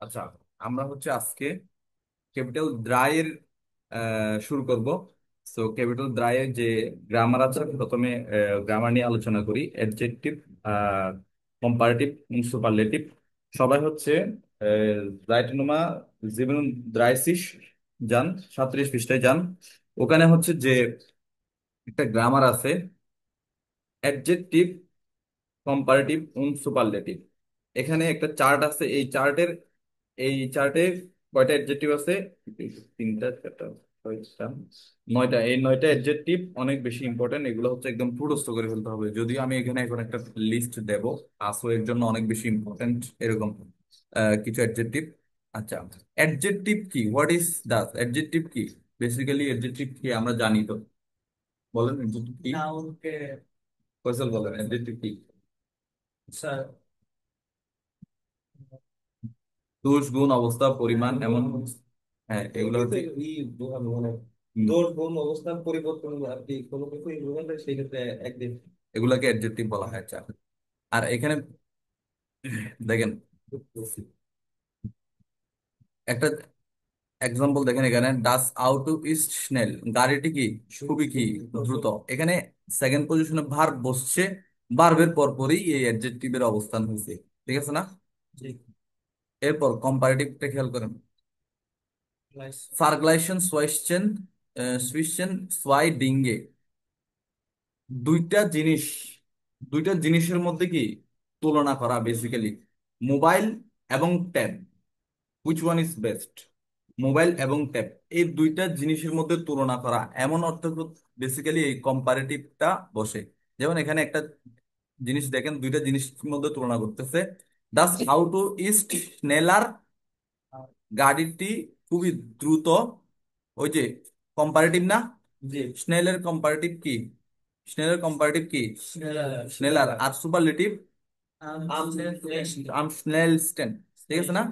আচ্ছা, আমরা হচ্ছে আজকে ক্যাপিটাল দ্রায়ের শুরু করব। সো ক্যাপিটাল দ্রায়ের যে গ্রামার আছে, প্রথমে গ্রামার নিয়ে আলোচনা করি। Adjective, comparative, superlative. সবাই হচ্ছে রাইটনোমা জীবন দ্রাইসিস যান, 37 পৃষ্ঠায় যান। ওখানে হচ্ছে যে একটা গ্রামার আছে, অ্যাডজেক্টিভ, কম্পারেটিভ, সুপারলেটিভ। এখানে একটা চার্ট আছে। এই চার্টে কয়টা অ্যাডজেক্টিভ আছে? তিনটা, চারটা, ছয়টা, নয়টা। এই নয়টা অ্যাডজেক্টিভ অনেক বেশি ইম্পর্টেন্ট। এগুলো হচ্ছে একদম মুখস্থ করে ফেলতে হবে। যদিও আমি এখানে এখন একটা লিস্ট দেব, আসো এর জন্য অনেক বেশি ইম্পর্টেন্ট এরকম কিছু অ্যাডজেক্টিভ। আচ্ছা, অ্যাডজেক্টিভ কি? হোয়াট ইজ দাস অ্যাডজেক্টিভ কি? বেসিক্যালি অ্যাডজেক্টিভ কি আমরা জানি তো। বলেন অ্যাডজেক্টিভ কি? ফয়সাল বলেন অ্যাডজেক্টিভ কি? দোষ, গুণ, অবস্থা, পরিমাণ, এমন। হ্যাঁ, এগুলো হচ্ছে মানে হুম, দোষ, গুণ, অবস্থার পরিবর্তন আর কি কোনো কিছু ইমপ্রুভমেন্ট হয় সেই ক্ষেত্রে একদিন এগুলাকে অ্যাডজেক্টিভ বলা হয়। আচ্ছা, আর এখানে দেখেন একটা এক্সাম্পল। দেখেন এখানে ডাস আউট ইজ স্নেল, গাড়িটি কি খুবই কি দ্রুত। এখানে সেকেন্ড পজিশনে ভার্ব বসছে, ভার্বের পরপরই এই অ্যাডজেক্টিভের অবস্থান হয়েছে। ঠিক আছে না? জি। এরপর কম্পারেটিভটা খেয়াল করেন। ভার্গলাইসেশন, সোয়েশ্চেন, সুইশ্চেন, সোয়াই, ডিঙ্গে। দুইটা জিনিস, দুইটা জিনিসের মধ্যে কি তুলনা করা বেসিক্যালি। মোবাইল এবং tab, which one is best? Mobile এবং ট্যাব, এই দুইটা জিনিসের মধ্যে তুলনা করা, এমন অর্থ বেসিক্যালি এই কম্পারেটিভটা বসে। যেমন এখানে একটা জিনিস দেখেন, দুইটা জিনিসের মধ্যে তুলনা করতেছে। দাস হাউ টু ইস্ট স্নেলার, গাড়িটি খুবই দ্রুত। ওই যে কম্পারেটিভ না? জি। স্নেলের কম্পারেটিভ কি? স্নেলের কম্পারেটিভ কি? স্নেলার। আর সুপারলেটিভ আম স্নেলস্টেন। ঠিক আছে না?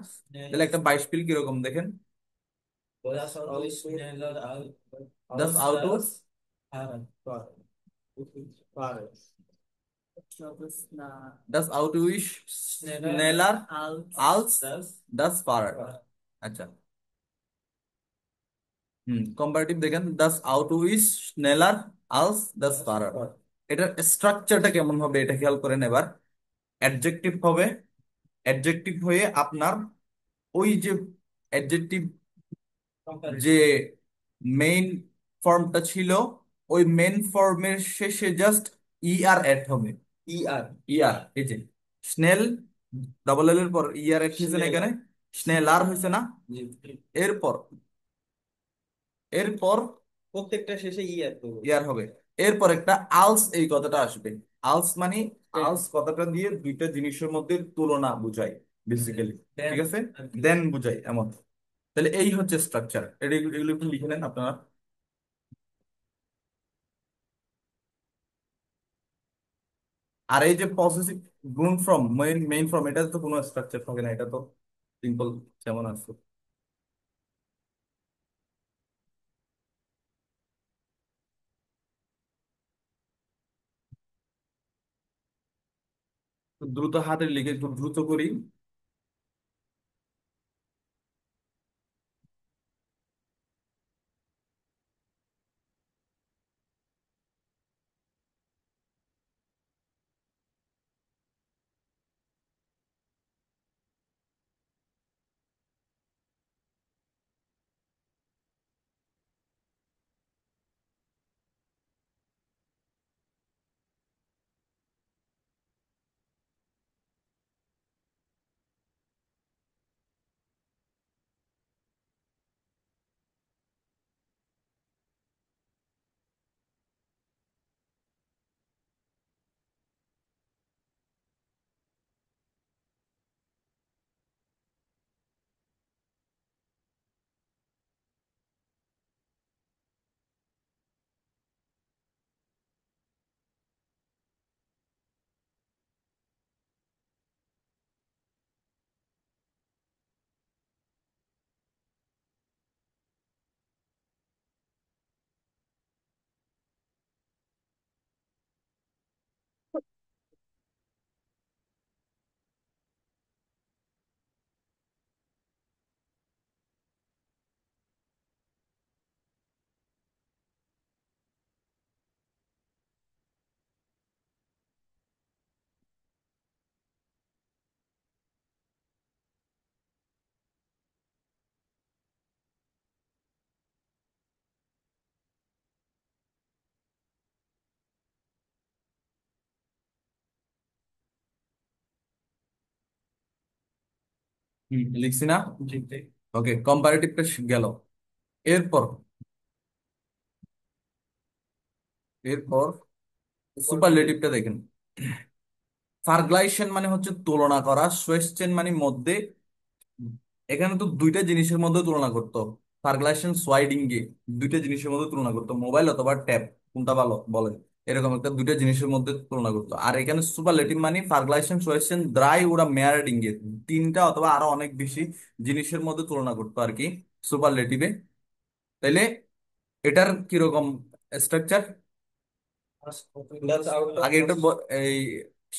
তাহলে একটা 22 পিল কিরকম দেখেন। জাস্ট আউট অফ, দাস আউট উইশ স্নেলার আলস দাস ফারার। আচ্ছা, কম্পারেটিভ দেখেন, দাস আউট উইস স্নেলার আলস দাস ফারার। এটার স্ট্রাকচারটা কেমন হবে এটা খেয়াল করেন এবার। অ্যাডজেক্টিভ হবে, অ্যাডজেক্টিভ হয়ে আপনার ওই যে অ্যাডজেক্টিভ যে মেইন ফর্মটা ছিল, ওই মেইন ফর্মের শেষে জাস্ট ইআর অ্যাড হবে। ইআর, ইআর, এই যে স্নেল, ডাবল এল এর পর ইআর অ্যাড হয়েছে না এখানে? স্নেল আর হয়েছে না? এরপর, এরপর প্রত্যেকটা শেষে ইয়ার ইয়ার হবে। এরপর একটা আলস, এই কথাটা আসবে। আলস মানে, আলস কথাটা দিয়ে দুইটা জিনিসের মধ্যে তুলনা বুঝায় বেসিক্যালি। ঠিক আছে, দেন বুঝাই এমন। তাহলে এই হচ্ছে স্ট্রাকচার। এগুলো এগুলো একটু লিখে নেন আপনারা। আর এই যে পসেসিভ, গুণ ফর্ম, মেইন মেইন ফর্ম, এটা তো কোনো স্ট্রাকচার থাকে না, এটা তো সিম্পল যেমন আছে। তো দ্রুত হাতের লিখে একটু দ্রুত করি। লিখছি না? ওকে, কম্পারেটিভটা গেল। এরপর এরপর সুপারলেটিভটা দেখেন। ফার্গ্লাইশন মানে হচ্ছে তুলনা করা, সোয়েশ্চেন মানে মধ্যে। এখানে তো দুইটা জিনিসের মধ্যে তুলনা করতো। ফার্গ্লাইশন সোয়াইডিঙ্গে দুইটা জিনিসের মধ্যে তুলনা করতো, মোবাইল অথবা ট্যাব, কোনটা ভালো বলেন। এরকম একটা দুইটা জিনিসের মধ্যে তুলনা করতো। আর এখানে সুপারলেটিভ মানে ফার্গ্লাইশন সোয়েশ্চেন দ্রাই ওরা মেয়ারডিঙ্গে তিনটা অথবা আরো অনেক বেশি জিনিসের মধ্যে তুলনা করতো আর কি সুপারলেটিভে। তাইলে এটার কিরকম স্ট্রাকচার? আগে একটু এই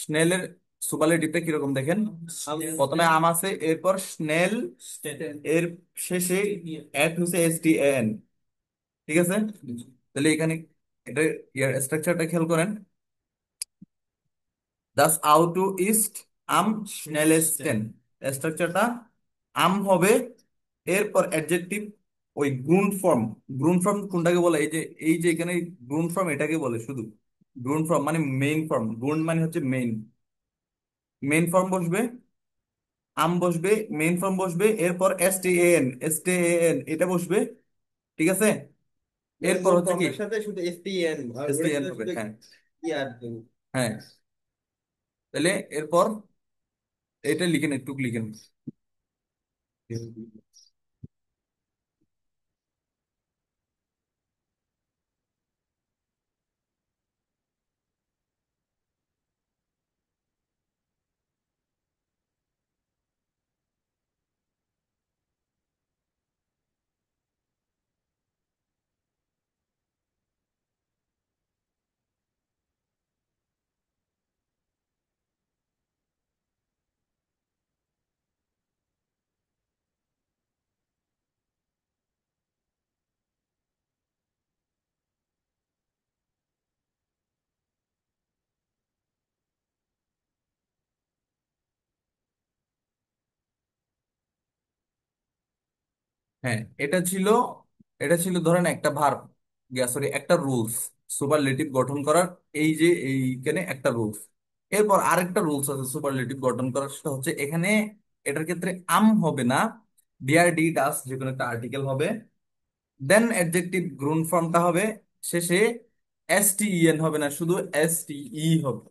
স্নেলের সুপারলেটিভটা কিরকম দেখেন। প্রথমে আম আছে, এরপর স্নেল, এর শেষে এট হচ্ছে এস টি এন। ঠিক আছে, তাহলে এখানে এটা ইয়ার স্ট্রাকচারটা খেয়াল করেন। দাস আউটু ইস্ট আম স্নেলেস্টেন। স্ট্রাকচারটা আম হবে, এরপর অ্যাডজেক্টিভ ওই গুণ ফর্ম। গুণ ফর্ম কোনটাকে বলে? এই যে এখানে গুণ ফর্ম এটাকে বলে শুধু। গুণ ফর্ম মানে মেইন ফর্ম, গুণ মানে হচ্ছে মেইন। মেইন ফর্ম বসবে, আম বসবে, মেইন ফর্ম বসবে, এরপর S T N, S T N এটা বসবে। ঠিক আছে, এরপর হচ্ছে কি? সাথে শুধু এসটিএন আর এস টি ওর এন সাথে হবে, শুধু হ্যাঁ। ইয়ার। হ্যাঁ, তাহলে এরপর এটা লিখেন, একটু লিখেন। হ্যাঁ, এটা ছিল ধরেন একটা ভার্ব, সরি একটা রুলস, সুপারলেটিভ গঠন করার। এই যে এইখানে একটা রুলস। এরপর আরেকটা রুলস আছে সুপারলেটিভ গঠন করার, সেটা হচ্ছে এখানে এটার ক্ষেত্রে আম হবে না, ডিআর ডি ডাস যে কোনো একটা আর্টিকেল হবে। দেন অ্যাডজেক্টিভ গ্রুন ফর্মটা হবে, শেষে এস টি এন হবে না, শুধু এস টি ই হবে।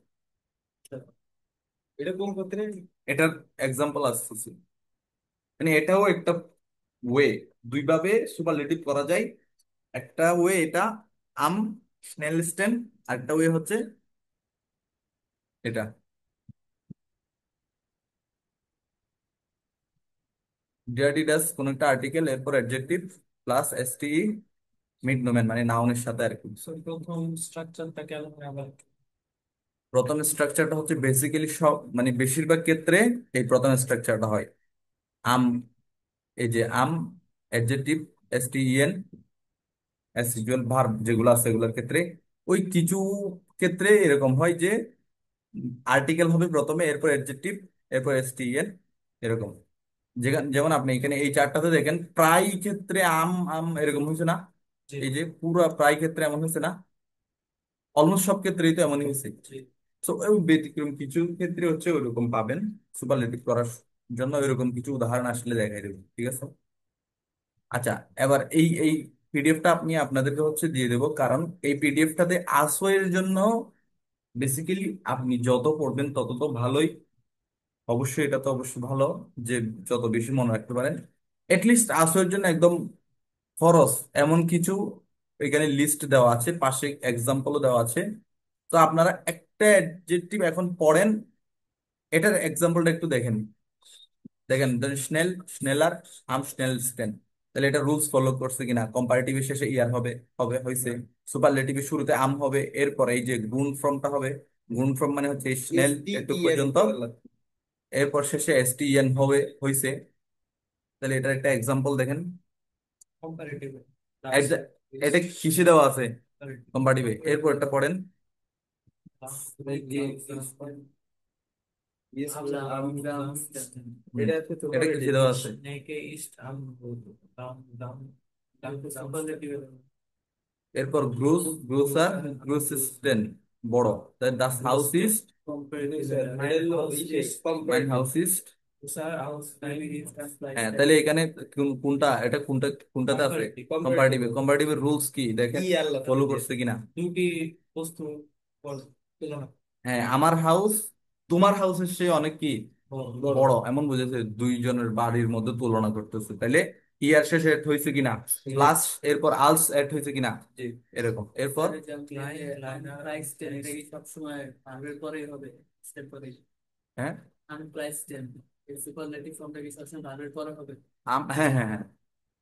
এটা কোন ক্ষেত্রে? এটার এক্সাম্পল আসতেছে। মানে এটাও একটা ওয়ে, দুইভাবে সুপারলেটিভ করা যায়। একটা ওয়ে এটা আম স্নেলস্টেন, আরেকটা ওয়ে হচ্ছে এটা ডিআরডিডাস কোন একটা আর্টিকেল, এরপর অ্যাডজেক্টিভ প্লাস এসটিই মিড নোমেন মানে নাউনের সাথে আর কি। প্রথম স্ট্রাকচারটা কেমন আবার? প্রথম স্ট্রাকচারটা হচ্ছে বেসিক্যালি সব মানে বেশিরভাগ ক্ষেত্রে এই প্রথম স্ট্রাকচারটা হয়। আম, এই যে আম, অ্যাডজেক্টিভ এসটিইএন, অ্যাজ ইউজুয়াল ভার্ব যেগুলো আছে এগুলোর ক্ষেত্রে। ওই কিছু ক্ষেত্রে এরকম হয় যে আর্টিকেল হবে প্রথমে, এরপর অ্যাডজেক্টিভ, এরপর এসটিএন, এরকম। যেমন আপনি এখানে এই চারটাতে দেখেন প্রায় ক্ষেত্রে আম আম এরকম হয়েছে না? জি এই যে পুরো প্রায় ক্ষেত্রে এমন হয়েছে না? অলমোস্ট সব ক্ষেত্রেই তো এমনই হয়েছে। জি। তো ওই ব্যতিক্রম কিছু ক্ষেত্রে হচ্ছে ওইরকম পাবেন। সুপারলেটিভ করার জন্য ওইরকম কিছু উদাহরণ আসলে দেখাই দেবো, ঠিক আছে? আচ্ছা, এবার এই পিডিএফটা আপনি আপনাদেরকে হচ্ছে দিয়ে দেবো, কারণ এই পিডিএফটাতে আসো এর জন্য বেসিক্যালি আপনি যত পড়বেন তত তো ভালোই। অবশ্যই এটা তো অবশ্যই ভালো যে যত বেশি মনে রাখতে পারেন। এটলিস্ট আসোয়ের জন্য একদম খরচ এমন কিছু এখানে লিস্ট দেওয়া আছে, পাশে এক্সাম্পলও দেওয়া আছে। তো আপনারা একটা অ্যাডজেক্টিভ এখন পড়েন, এটার এক্সাম্পলটা একটু দেখেন। দেখেন স্নেল, স্নেলার, আম স্নেলস্টেন। তাহলে এটা রুলস ফলো করছে কিনা। কম্পারেটিভের শেষে ইয়ার হবে, হবে হয়েছে। সুপারলেটিভের শুরুতে আম হবে, এরপর এই যে গুণ ফর্মটা হবে। গুণ ফর্ম মানে হচ্ছে স্নেল এটুক এসটিইএন পর্যন্ত, এরপর শেষে এসটিএন হবে হয়েছে। তাহলে এটার একটা এক্সাম্পল দেখেন। কম্পারেটিভ। এটা কিসে দেওয়া আছে? কম্পারেটিভে। এরপর এটা পড়েন। হুম, এটা হচ্ছে এটা সুপারলেটিভ। কিসে দেওয়া আছে? নেকে ইস্ট আম দাম দাম দাম সুপারলেটিভ। এরপর গ্রুস, গ্রুসার, গ্রুসিস্টেন বড়। Das house east, comparative sir, এটা হলো mine comparative. House east. Usar house maybe is হ্যাঁ, implies তাহলে এখানে কোনটা, এটা কোনটা, কোনটাতে আছে? comparative comparative. কম্পারেটিভের রুলস কি দেখেন, কি আল্লাহ ফলো তাআলা দিয়ে করছে কিনা। দুটি বস্তু তুলনা হ্যাঁ, আমার হাউস তোমার হাউসের চেয়ে অনেক কি বড় বড়, এমন বুঝেছে, দুইজনের বাড়ির মধ্যে তুলনা করতেছে। তাহলে ইয়ার শেষে এড হয়েছে কিনা, প্লাস এরপর আলস এড হয়েছে কিনা, জি এরকম। এরপর লাইন প্রাইস টেন এটা কি সবসময় ভার্বের পরেই হবে স্টেপ পরে হ্যাঁ, আনপ্রাইস টেন এর সুপারলেটিভ ফর্মটা কি সবসময় ভার্বের পরে হবে হ্যাঁ হ্যাঁ হ্যাঁ,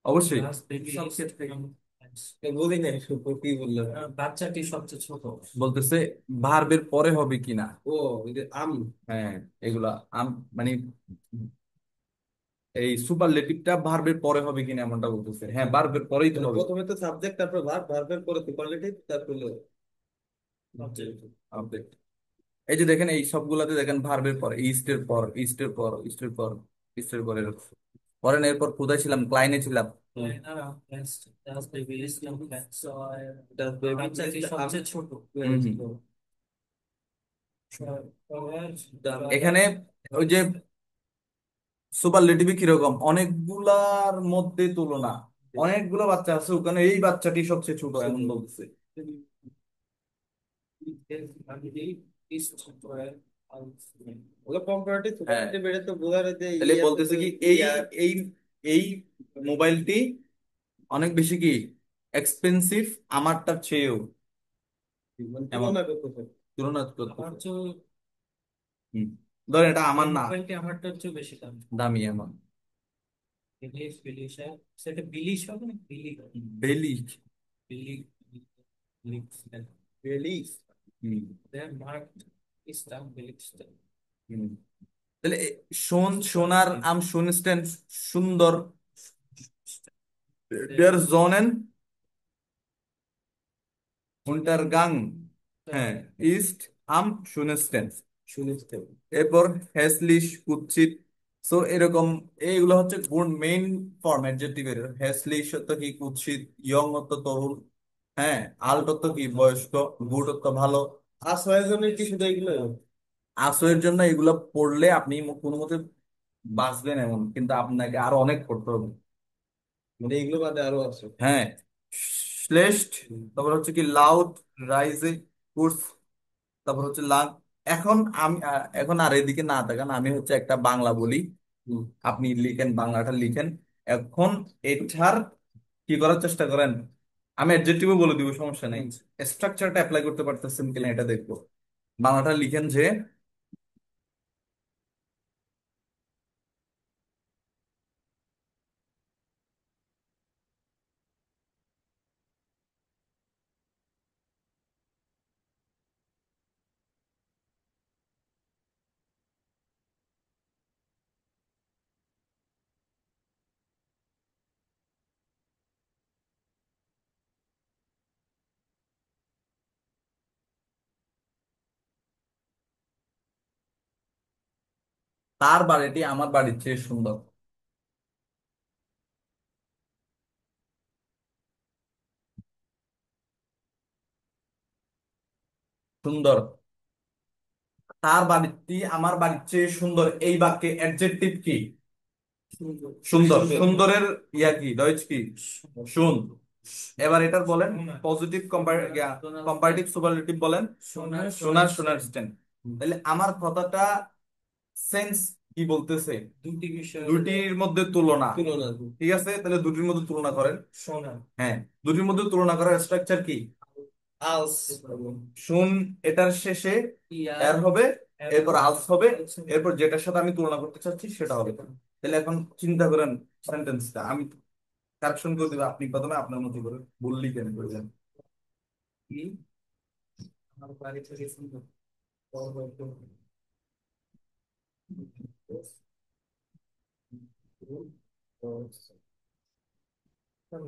অবশ্যই। প্লাস বেবি সব ক্ষেত্রে বলি নাই কি বললো বাচ্চাটি সবচেয়ে ছোট বলতেছে ভার্বের পরে হবে কিনা। ও ওই যে আম হ্যাঁ, এগুলা মানে এই সুপারলেটিভটা ভার্বের পরে হবে কিনা এমনটা বলতেছে। হ্যাঁ, ভার্বের পরেই তো মানে হবে। প্রথমে তো সাবজেক্ট তারপর ভার্ব ভার্বের পরে সুপারলেটিভ তারপর অবজেক্ট Object। এই যে দেখেন, এই সবগুলাতে দেখেন ভার্বের পর, ইস্টের পর, ইস্টের পর, ইস্টের পর, ইস্টের পর এরকম। পরে এরপর কোথায় ছিলাম, ক্লাইনে ছিলাম। বাচ্চাটি সবচেয়ে ছোট হুম হুম। এখানে ওই যে সুপারলেটিভে কিরকম, অনেকগুলার মধ্যে তুলনা, অনেকগুলো বাচ্চা আছে ওখানে, এই বাচ্চাটি সবচেয়ে ছোট এমন বলছে। ওগুলো কম্পারেটিভ হ্যাঁ, সুপারলেটিভ এটা তো বোঝার যে তাহলে ইয়াতে বলতেছে তো কি এই ইয়া এই এই মোবাইলটি অনেক বেশি কি এক্সপেন্সিভ আমারটার চেয়েও, এমন তুলনা করতেছে তুলনা আমার করতেছে। তো হুম, ধরেন এটা আমার এই না, মোবাইলটি আমারটার চেয়ে বেশি দাম দামি এমন। বিলিশ বিলিশ সেটা বিলিশ হবে না বিলি বেলি। বিলি বিলিশ হুম দেয়ার মার্ক ইসলাম বিলিশ হুম। তাহলে সোনার আম শুনস্টেন, সুন্দর, der Sonnen Untergang, হ্যাঁ, ইস্ট আম শুনস্টেন, শুনেছি এরপর হ্যাসলিশ কুৎসিত। সো এরকম, এইগুলো হচ্ছে গুড মেইন ফর্ম অ্যাডজেক্টিভের। হ্যাসলিশ অর্থ কি কুৎসিত, ইয়ং অর্থ তরুণ, হ্যাঁ, আল্ট অর্থ কি বয়স্ক, গুড অর্থ ভালো। আশ্রয়ের জন্য কি শুধু এগুলো আশ্রয়ের জন্য এগুলো পড়লে আপনি কোনো মতে বাঁচবেন এমন, কিন্তু আপনাকে আরো অনেক পড়তে হবে। মানে এগুলো বাদে আরো আছে হ্যাঁ, শ্লেষ্ঠ, তারপর হচ্ছে কি লাউড, রাইজে, কুর্স, তারপর হচ্ছে লাং। এখন আমি এখন আর এদিকে না তাকান, আমি হচ্ছে একটা বাংলা বলি, আপনি লিখেন, বাংলাটা লিখেন। এখন এটার কি করার চেষ্টা করেন, আমি অ্যাডজেক্টিভও বলে দিব, সমস্যা নেই। স্ট্রাকচারটা অ্যাপ্লাই করতে পারতেছেন কিনা এটা দেখবো। বাংলাটা লিখেন যে তার বাড়িটি আমার বাড়ির চেয়ে সুন্দর। সুন্দর, তার বাড়িটি আমার বাড়ির চেয়ে সুন্দর, এই বাক্যে অ্যাডজেক্টিভ কি, সুন্দর সুন্দর। সুন্দর সুন্দরের ইয়া কি, ডয়েজ কি, শুন। এবার এটার বলেন পজিটিভ কম্পারেটিভ সুপারলেটিভ বলেন। সোনার শোনার, সোনার শোনার স্ট্যান্ড। তাহলে আমার কথাটা সেন্স কি বলতেছে, দুটি বিষয় দুটির মধ্যে তুলনা। তুলনা ঠিক আছে, তাহলে দুটির মধ্যে তুলনা করেন। সোনা হ্যাঁ, দুটির মধ্যে তুলনা করার স্ট্রাকচার কি, আলস শুন, এটার শেষে ইয়ার এর হবে, এরপর আলস হবে, এরপর যেটার সাথে আমি তুলনা করতে চাচ্ছি সেটা হবে। তাহলে এখন চিন্তা করেন সেন্টেন্সটা, আমি কারেকশন করে দিব, আপনি প্রথমে আপনার মতো করে বললি কেন করবেন। কি আমার বাড়ি থেকে সুন্দর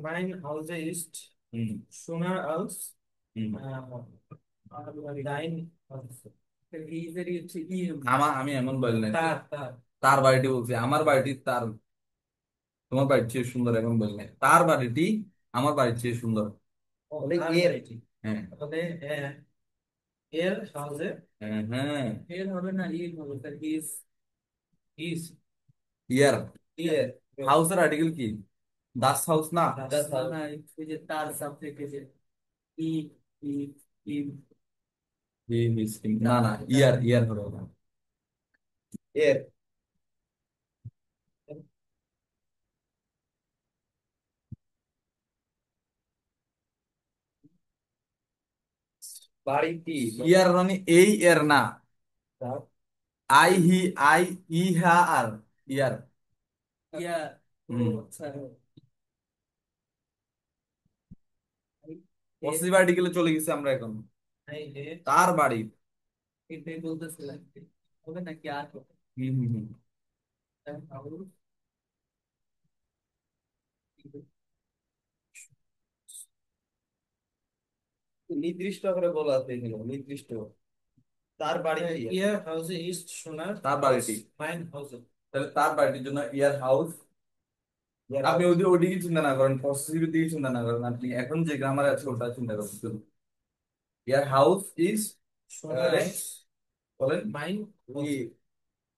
মাইন হাউসে ইস্ট হুম সোনার আলস হুম। আর ডাইন ইজারি হচ্ছে ই আমি এমন বলি নাই তো। তার তার তার বাড়িটি বলছি, আমার বাড়িটি তার, তোমার বাড়ির চেয়ে সুন্দর এখন বলি নাই, তার বাড়িটি আমার বাড়ির চেয়ে সুন্দর। তাহলে এর হ্যাঁ তাহলে এর হাউসে হ্যাঁ হ্যাঁ। এর হবে না ইর হবে তার ইজ ইজ ইয়ার। ইয়ার। হাউসের আর্টিকেল কি? দাস হাউস না? দাস না, এই যে তার সাবজেক্ট এই যে ই ই ই না না, ইয়ার ইয়ার হবে না। এর বাড়িটি ইয়ার মানে এই এর না। আই হি, আই ই হা আর ইয়ার। ইয়া ও হুম। আচ্ছা এর পসিটিভ আর্টিকেলে চলে গেছি আমরা এখন। এই যে তার বাড়ি। এটাই বলতেছিলাম হবে নাকি আর হবে হুম হুম হুম। নির্দিষ্ট করে বলা আছে এখানে নির্দিষ্ট তার বাড়িটি ইয়ার হাউসে ইস্ট সোনার তার বাড়িটি। মাইন হাউসে তাহলে তার বাড়িটির জন্য ইয়ার হাউস। ইয়ার আপনি হাউস ওদিকে চিন্তা না করেন, পসিটিভ দিকে চিন্তা না করেন, আপনি এখন যে গ্রামার আছে ওটা চিন্তা করুন শুধু। ইয়ার হাউস ইজ, সোনার বলেন। মাইন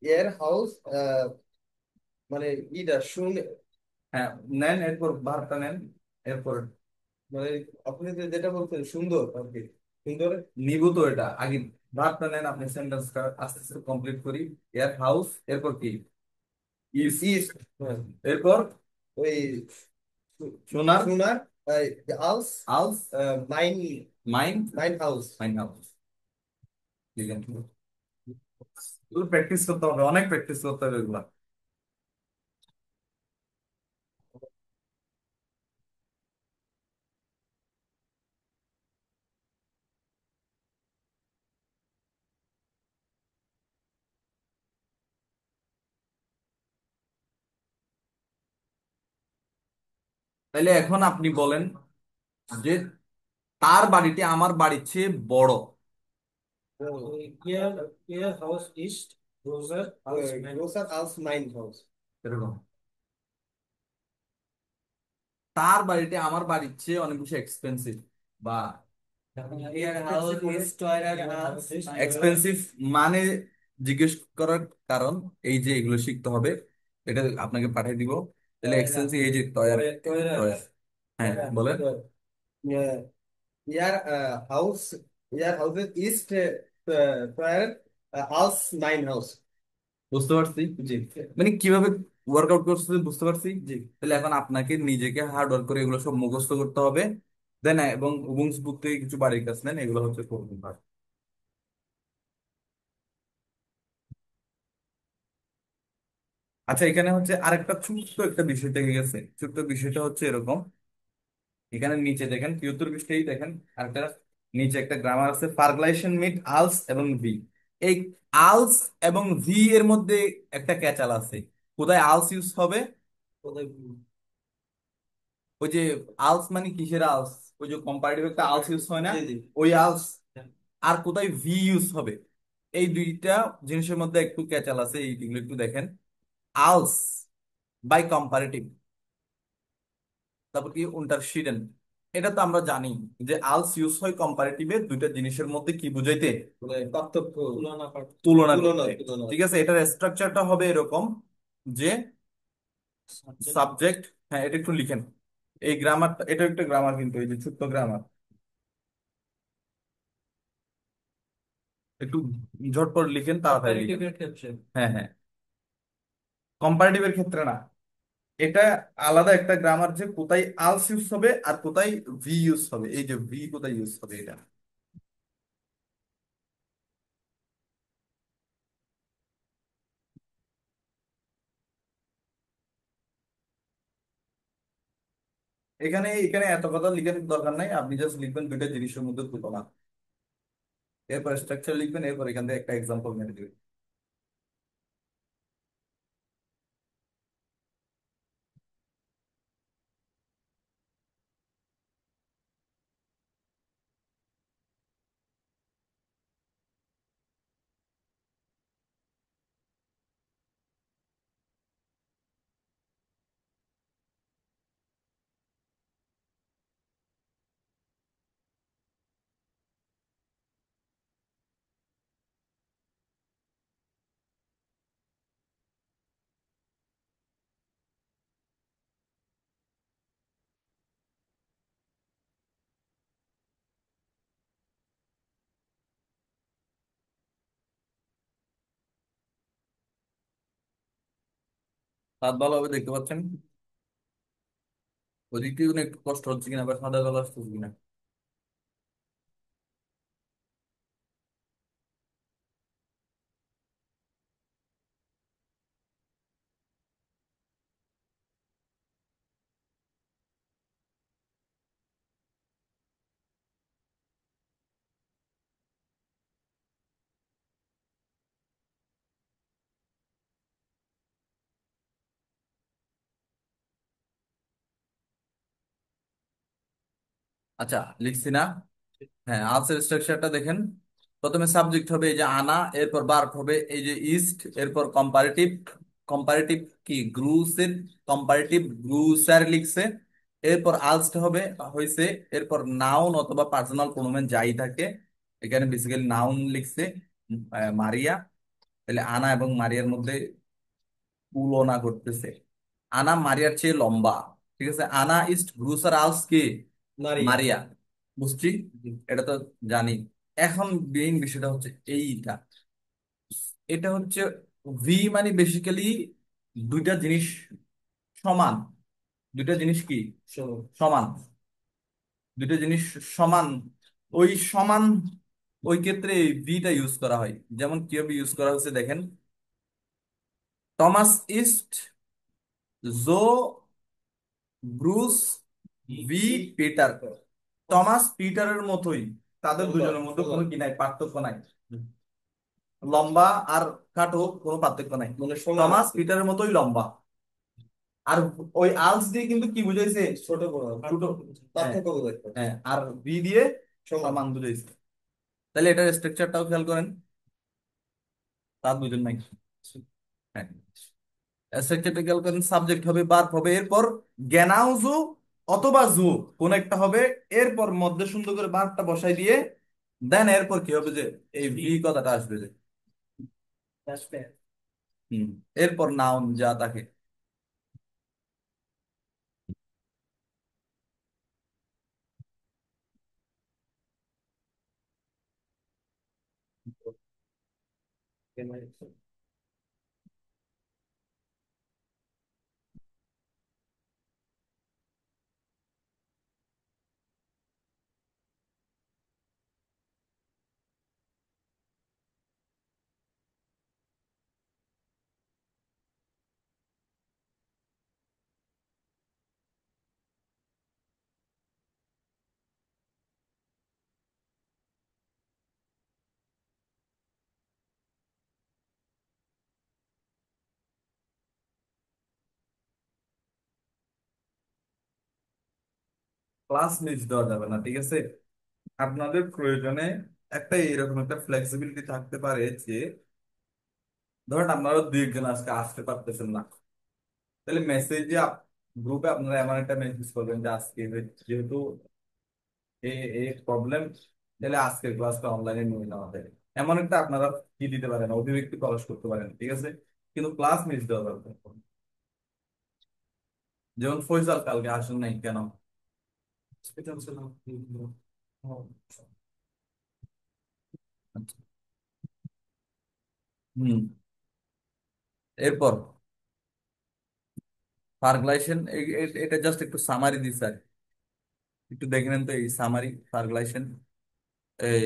ইয়ার হাউস মানে ইটা শুনে হ্যাঁ, নেন এরপর ভার্বটা নেন। এরপর মানে আপনি যেটা বলছেন সুন্দর আর কি সুন্দর নিব তো এটা আগে। ভার্বটা নেন, আপনি সেন্টেন্সটা আস্তে আস্তে কমপ্লিট করি। ইয়ার হাউস, এরপর কি? ইজ। ইস্ট এরপর ওই সোনার। সোনার house house. Mine mine. Mine house মাইন হাউস। প্র্যাকটিস করতে হবে, অনেক প্র্যাকটিস করতে হবে এগুলা। তাইলে এখন আপনি বলেন যে তার বাড়িটি আমার বাড়ির চেয়ে বড়। ইয়ার ইয়ার হাউস ইস্ট গ্রোসার হাউস গ্রোসার হাউস মাইন হাউস এরকম। তার বাড়িটি আমার বাড়ির চেয়ে অনেক বেশি এক্সপেন্সিভ, বা ইয়ার হাউস ইজ টয়লেট হাউস এক্সপেন্সিভ মানে জিজ্ঞেস করার কারণ এই যে এগুলো শিখতে হবে, এটা আপনাকে পাঠিয়ে দিব। তাহলে এক্সপেন্সিভ এই যে টয়ার। টয়ার। হ্যাঁ বলেন। ইয়ার হাউস ইয়ার হাউসের ইস্ট টয়লেট হাউস মাইন হাউস বুঝতে পারছি। জি মানে কিভাবে ওয়ার্কআউট করছে বুঝতে পারছি। জি তাহলে এখন আপনাকে নিজেকে হার্ড ওয়ার্ক করে এগুলো সব মুখস্থ করতে হবে। দেন এবং উবুন্টু বুক থেকে কিছু বাড়ির কাজ নেন, এগুলো হচ্ছে করবেন। আচ্ছা, এখানে হচ্ছে আরেকটা ছোট্ট একটা বিষয় থেকে গেছে। ছোট্ট বিষয়টা হচ্ছে এরকম, এখানে নিচে দেখেন 73 পৃষ্ঠায় দেখেন আরেকটা, নিচে একটা গ্রামার আছে, পারগ্লাইশন মিট আলস এবং ভি। এই আলস এবং ভি এর মধ্যে একটা ক্যাচাল আছে। কোথায় আলস ইউজ হবে? কোথায় ওই যে আলস মানে কিসের আলস? ওই যে কম্পারেটিভ একটা আলস ইউজ হয় না, জি জি ওই আলস। আর কোথায় ভি ইউজ হবে? এই দুইটা জিনিসের মধ্যে একটু ক্যাচাল আছে, এইগুলো একটু দেখেন। আলস বাই কম্পারেটিভ, তারপর কি unterschieden। এটা তো আমরা জানি যে আলস ইউজ হয় কম্পারেটিভে দুইটা জিনিসের মধ্যে কি বুঝাইতে? মানে পার্থক্য তুলনা তুলনা তুলনা করতে। তুলনা ঠিক আছে, এটার স্ট্রাকচারটা হবে এরকম যে সাবজেক্ট। হ্যাঁ, এটা একটু লিখেন। এই গ্রামারটা, এটা একটা গ্রামার কিন্তু, এই যে ছোট্ট গ্রামার, একটু ঝটপট লিখেন, তাড়াতাড়ি লিখেন। কম্পারেটিভের ক্ষেত্রে হ্যাঁ হ্যাঁ, কম্পারেটিভের ক্ষেত্রে না। এটা আলাদা একটা গ্রামার যে কোথায় আলস ইউজ হবে আর কোথায় ভি ইউজ হবে। এই যে ভি কোথায় ইউজ হবে এটা। এখানে এখানে এত কথা লিখার দরকার নাই, আপনি জাস্ট লিখবেন দুইটা জিনিসের মধ্যে তুলনা। এরপর স্ট্রাকচার লিখবেন, এরপর এখান থেকে একটা এক্সাম্পল মেরে দিবেন। হাত ভালোভাবে দেখতে পাচ্ছেন? ওদিক থেকে কোনো একটু কষ্ট হচ্ছে কিনা বা সাদা কালো আসতেছে কিনা? আচ্ছা, লিখছি না? হ্যাঁ, আনসার স্ট্রাকচারটা দেখেন। প্রথমে সাবজেক্ট হবে এই যে আনা, এরপর ভার্ব হবে এই যে ইস্ট, এরপর কম্পারেটিভ। কম্পারেটিভ কি গ্রুসের, কম্পারেটিভ গ্রুসার লিখছে। এরপর আলস্ট হবে হয়েছে। এরপর নাউন অথবা পার্সোনাল প্রোনোমেন যাই থাকে, এখানে বেসিক্যালি নাউন লিখছে মারিয়া। তাহলে আনা এবং মারিয়ার মধ্যে তুলনা করতেছে। আনা মারিয়ার চেয়ে লম্বা। ঠিক আছে, আনা ইস্ট গ্রুসার আলস কি মারিয়া। মারিয়া। বুঝছি, এটা তো জানি। এখন মেইন বিষয়টা হচ্ছে এইটা। এটা হচ্ছে ভি মানে বেসিক্যালি দুইটা জিনিস সমান। দুইটা জিনিস কি সমান। দুইটা জিনিস সমান। ওই সমান, ওই ক্ষেত্রে ভিটা ইউজ করা হয়। যেমন কিভাবে ইউজ করা হচ্ছে দেখেন। টমাস ইস্ট জো ব্রুস ভি পিটার। টমাস পিটারের মতোই, তাদের দুজনের মধ্যে কোনো কি নাই, পার্থক্য নাই। লম্বা আর খাটো কোনো পার্থক্য নাই, মানে সমান টমাস আর কি। পিটারের মতোই লম্বা। আর ওই আলস দিয়ে কিন্তু কি বুঝাইছে, ছোট বড় ছোট। হ্যাঁ, পার্থক্য বোঝাচ্ছে। হ্যাঁ, আর বি দিয়ে সমান। সমান বুঝাইছে। তাহলে এটার স্ট্রাকচারটাও খেয়াল করেন, তার বুঝেন নাই? হ্যাঁ, স্ট্রাকচারটা খেয়াল করেন। সাবজেক্ট হবে, ভার্ব হবে, এরপর জ্ঞানাউজু অথবা জু কোন একটা হবে। এরপর মধ্যে সুন্দর করে ভার্বটা বসাই দিয়ে দেন এরপর কি হবে, যে এই ভি কথাটা আসবে যে। হুম, এরপর নাউন যা থাকে। ক্লাস মিস দেওয়া যাবে না, ঠিক আছে? আপনাদের প্রয়োজনে একটা এরকম একটা ফ্লেক্সিবিলিটি থাকতে পারে যে ধরেন আপনারা দুই একজন আজকে আসতে পারতেছেন না, তাহলে মেসেজে গ্রুপে আপনারা এমন একটা মেসেজ করবেন যে আজকে যেহেতু এই এই প্রবলেম, তাহলে আজকের ক্লাসটা অনলাইনে নিয়ে নেওয়া যায়। এমন একটা আপনারা কি দিতে পারেন, অভিব্যক্তি প্রকাশ করতে পারেন, ঠিক আছে? কিন্তু ক্লাস মিস দেওয়া যাবে না। যেমন ফয়সাল কালকে আসেন নাই কেন? আচ্ছা। হুম, এরপর ফার্গলাইসেন, এটা জাস্ট একটু সামারি দিচ্ছে আর কি। একটু দেখে নেন তো এই সামারি ফার্গলাইসেন। এই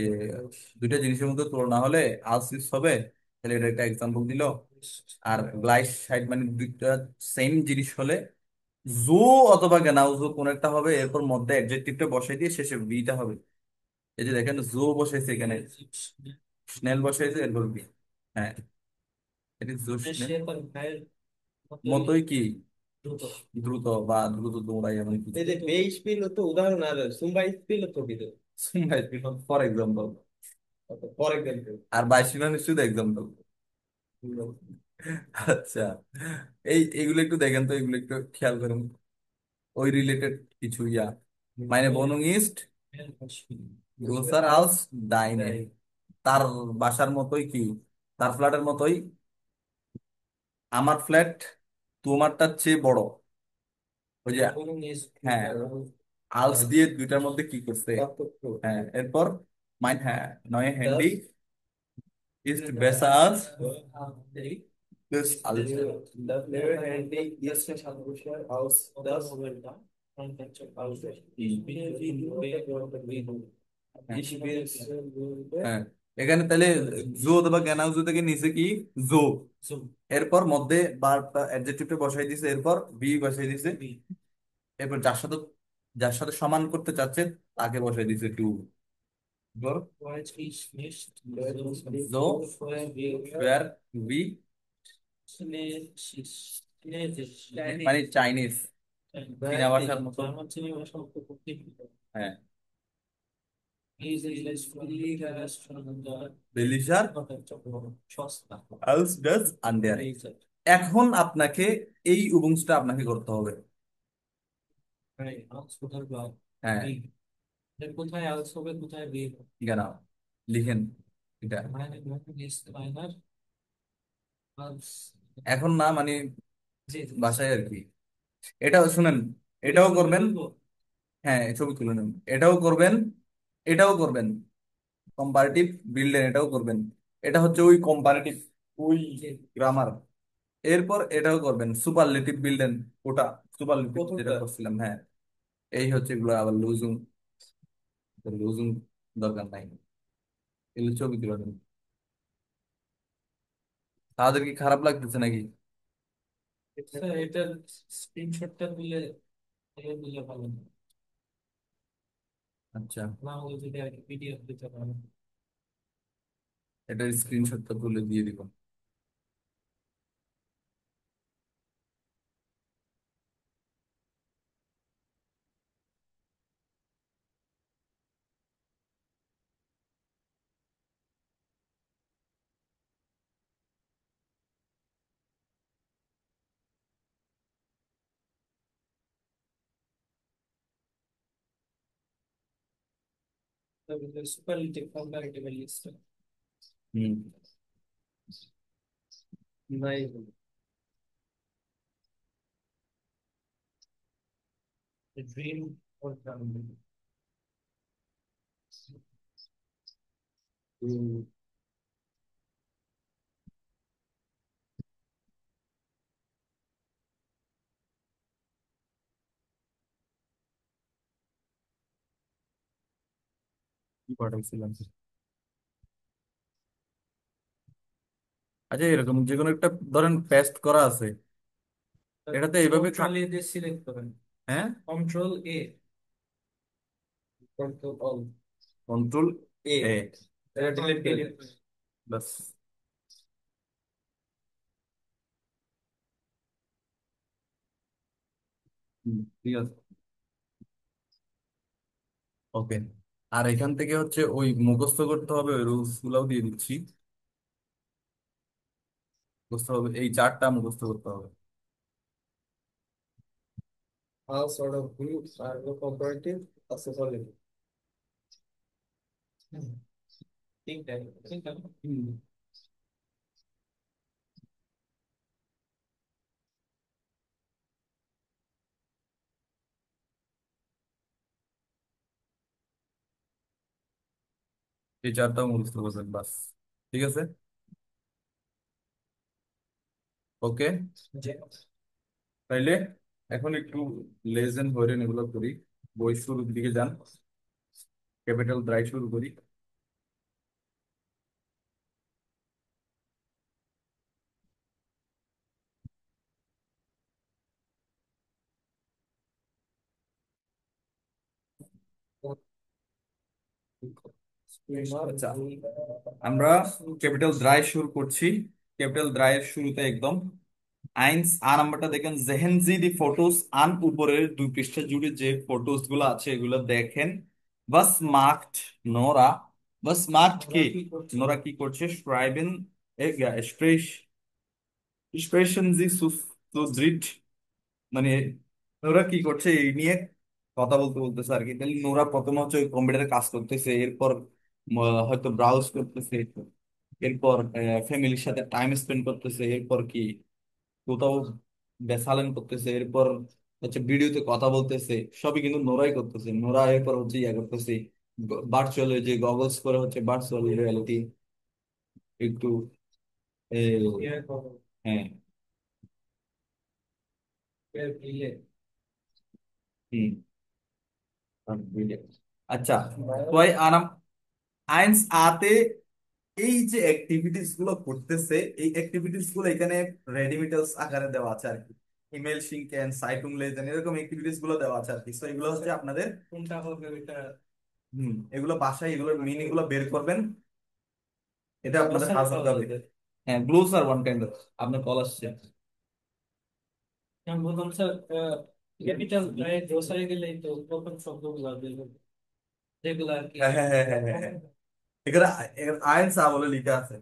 দুইটা জিনিসের মধ্যে তুলনা হলে আলসিস হবে, তাহলে এটা একটা এক্সাম্পল দিল। আর গ্লাইস সাইড মানে দুইটা সেম জিনিস হলে জো অথবা গেনাউজো কোন একটা হবে, এরপর মধ্যে অ্যাডজেক্টিভটা বসাই দিয়ে শেষে বিটা হবে। এই যে দেখেন জো বসাইছে এখানে, স্নেল বসাইছে, এরপর বি। হ্যাঁ, এটি জো স্নেল মতোই কি দ্রুত বা দ্রুত দৌড়াই এমন কিছু। এই যে বে স্পিল তো উদাহরণ, আর সুম্বা স্পিল তো দিল। For example. For example. আর বাইশিনা নিশ্চিত এক্সাম্পল। আচ্ছা, এইগুলো একটু দেখেন তো, এগুলো একটু খেয়াল করুন। ওই রিলেটেড কিছু মানে বনুং ইস্ট গ্রোসার হাউস ডাইনে। তার বাসার মতোই কি, তার ফ্ল্যাটের মতোই আমার ফ্ল্যাট তোমারটার চেয়ে বড়। ওই যে, হ্যাঁ, আলস দিয়ে দুইটার মধ্যে কি করছে। হ্যাঁ, এরপর মাইন, হ্যাঁ, নয় হ্যান্ডি ইস্ট বেসাস Das alles. Das Lehrerhandy ist nicht angeschlossen aus das aus ich bin ich bin হ্যাঁ, এখানে তাহলে জো অথবা জ্ঞানাংশ থেকে নিচে কি জো, এরপর মধ্যে বারটা অ্যাডজেক্টিভটা বসাই দিছে, এরপর বি বসাই দিছে, এরপর যার সাথে সমান করতে চাচ্ছে তাকে বসাই দিছে টু। weiß ich nicht জো ওয়্যার বি Chinesisch Chinesisch মানে চাইনিজ, চীনা Richtig ভাষার মতো। জার্মান চিনি ভাষা উপকূল হ্যাঁ, Riesiges Fliegerrestaurant বেলিশার সস্তা আলস ডাস আন্ডার। এখন আপনাকে এই উবুংসটা আপনাকে করতে হবে। কোথায় বা হ্যাঁ, কোথায় আলস হবে কোথায় বি কেন লিখেন এটা meine Wohnung ist einer als এখন না, মানে জি বাসায় আর কি। এটাও শুনেন, এটাও করবেন। বলবো হ্যাঁ, ছবি তুলে নেন, এটাও করবেন, এটাও করবেন। কম্পারেটিভ বিল্ডেন এটাও করবেন, এটা হচ্ছে ওই কম্পারেটিভ, ওই গ্রামার। এরপর এটাও করবেন সুপারলেটিভ বিল্ডেন, ওটা সুপারলেটিভ যেটা প্রথমটা করছিলাম। হ্যাঁ, এই হচ্ছে এগুলো। আবার লুজুং, লুজুং দরকার নাই, এগুলো ছবি তুলে নেন। তাদের কি খারাপ লাগতেছে নাকি? এটার স্ক্রিনশটটা দিলে দিলে ভালো আচ্ছা, না হলে যদি আর কি পিডিএফ দিতে পারো এটার স্ক্রিনশটটা তুলে দিয়ে দিব। সুপারলেটিভ কম্পারেটিভ লিস্ট হুম, নাই ড্রিম অর কি পাঠাইছিলাম? আচ্ছা, এরকম যে কোনো একটা ধরেন পেস্ট করা আছে, এটাতে এইভাবে কন্ট্রোল এ দিয়ে সিলেক্ট করেন হ্যাঁ, কন্ট্রোল এ কন্ট্রোল অল কন্ট্রোল এ এ, এটা ডিলিট করে দিন বাস। ঠিক আছে, ওকে। আর এখান থেকে হচ্ছে ওই মুখস্থ করতে হবে, ওই রুলস গুলাও দিয়ে দিচ্ছি। মুখস্থ হবে, এই চারটা মুখস্থ করতে হবে। হাউ সর্ট অফ গ্রুপ আর কোঅপারেটিভ আছে সলিড ঠিক আছে ঠিক আছে এই চারটা মুখস্থ করবেন, বাস। ঠিক আছে, ওকে। যে তাইলে এখন একটু লেজেন্ড হয়রান এগুলো করি। বই শুরুর দিকে যান, ক্যাপিটাল দ্রাই শুরু করি। আচ্ছা, আমরা ক্যাপিটাল দ্রাই শুরু করছি। ক্যাপিটাল দ্রাইয়ের শুরুতে একদম আইনস আ নাম্বারটা দেখেন, জেহেন জি দি ফটোস আন, উপরের দুই পৃষ্ঠা জুড়ে যে ফটোস গুলো আছে এগুলো দেখেন। বাস মার্কড নোরা, বাস মার্কড কে, নোরা কি করছে? schreiben sprechen sie zu dritt, মানে নোরা কি করছে এই নিয়ে কথা বলতে বলতেছে আর কি। তাহলে নোরা প্রথমে হচ্ছে ওই কম্পিউটারে কাজ করতেছে, এরপর হয়তো ব্রাউজ করতেছে, এরপর ফ্যামিলির সাথে টাইম স্পেন্ড করতেছে, এরপর কি কোথাও বেসালেন করতেছে, এরপর হচ্ছে ভিডিওতে কথা বলতেছে। সবই কিন্তু নোরাই করতেছে। নোরা এরপর হচ্ছে ইয়া করতেছে, ভার্চুয়াল যে গগলস করে হচ্ছে ভার্চুয়াল রিয়ালিটি একটু হ্যাঁ। Brilliant. হুম। আচ্ছা, ছয় আনাম আইনস আতে এই যে অ্যাক্টিভিটিস গুলো করতেছে, এই অ্যাক্টিভিটিস গুলো এখানে রেডিমিটালস আকারে দেওয়া আছে আর কি। ইমেল শিঙ্কেন, সাইটুং লেজেন, এরকম অ্যাক্টিভিটিস গুলো দেওয়া আছে আর কি। তো এগুলো হচ্ছে আপনাদের, কোনটা হবে ওইটা? এগুলো বাসায় এগুলোর মিনিং গুলো বের করবেন, এটা আপনাদের গ্লোসারি কাজ পাওয়া হতে হবে। যাবে। হ্যাঁ, গ্লোসার ওয়ান কাইন্ড অফ। আপনার কল আসছে। আমি বললাম স্যার, ক্যাপিটাল গ্লোসারি গেলেই তো প্রথম শব্দগুলো বের হবে, যেগুলো আর কি হ্যাঁ হ্যাঁ হ্যাঁ হ্যাঁ হ্যাঁ হ্যাঁ। এখানে এখানে আইন সা বলে লেখা আছে।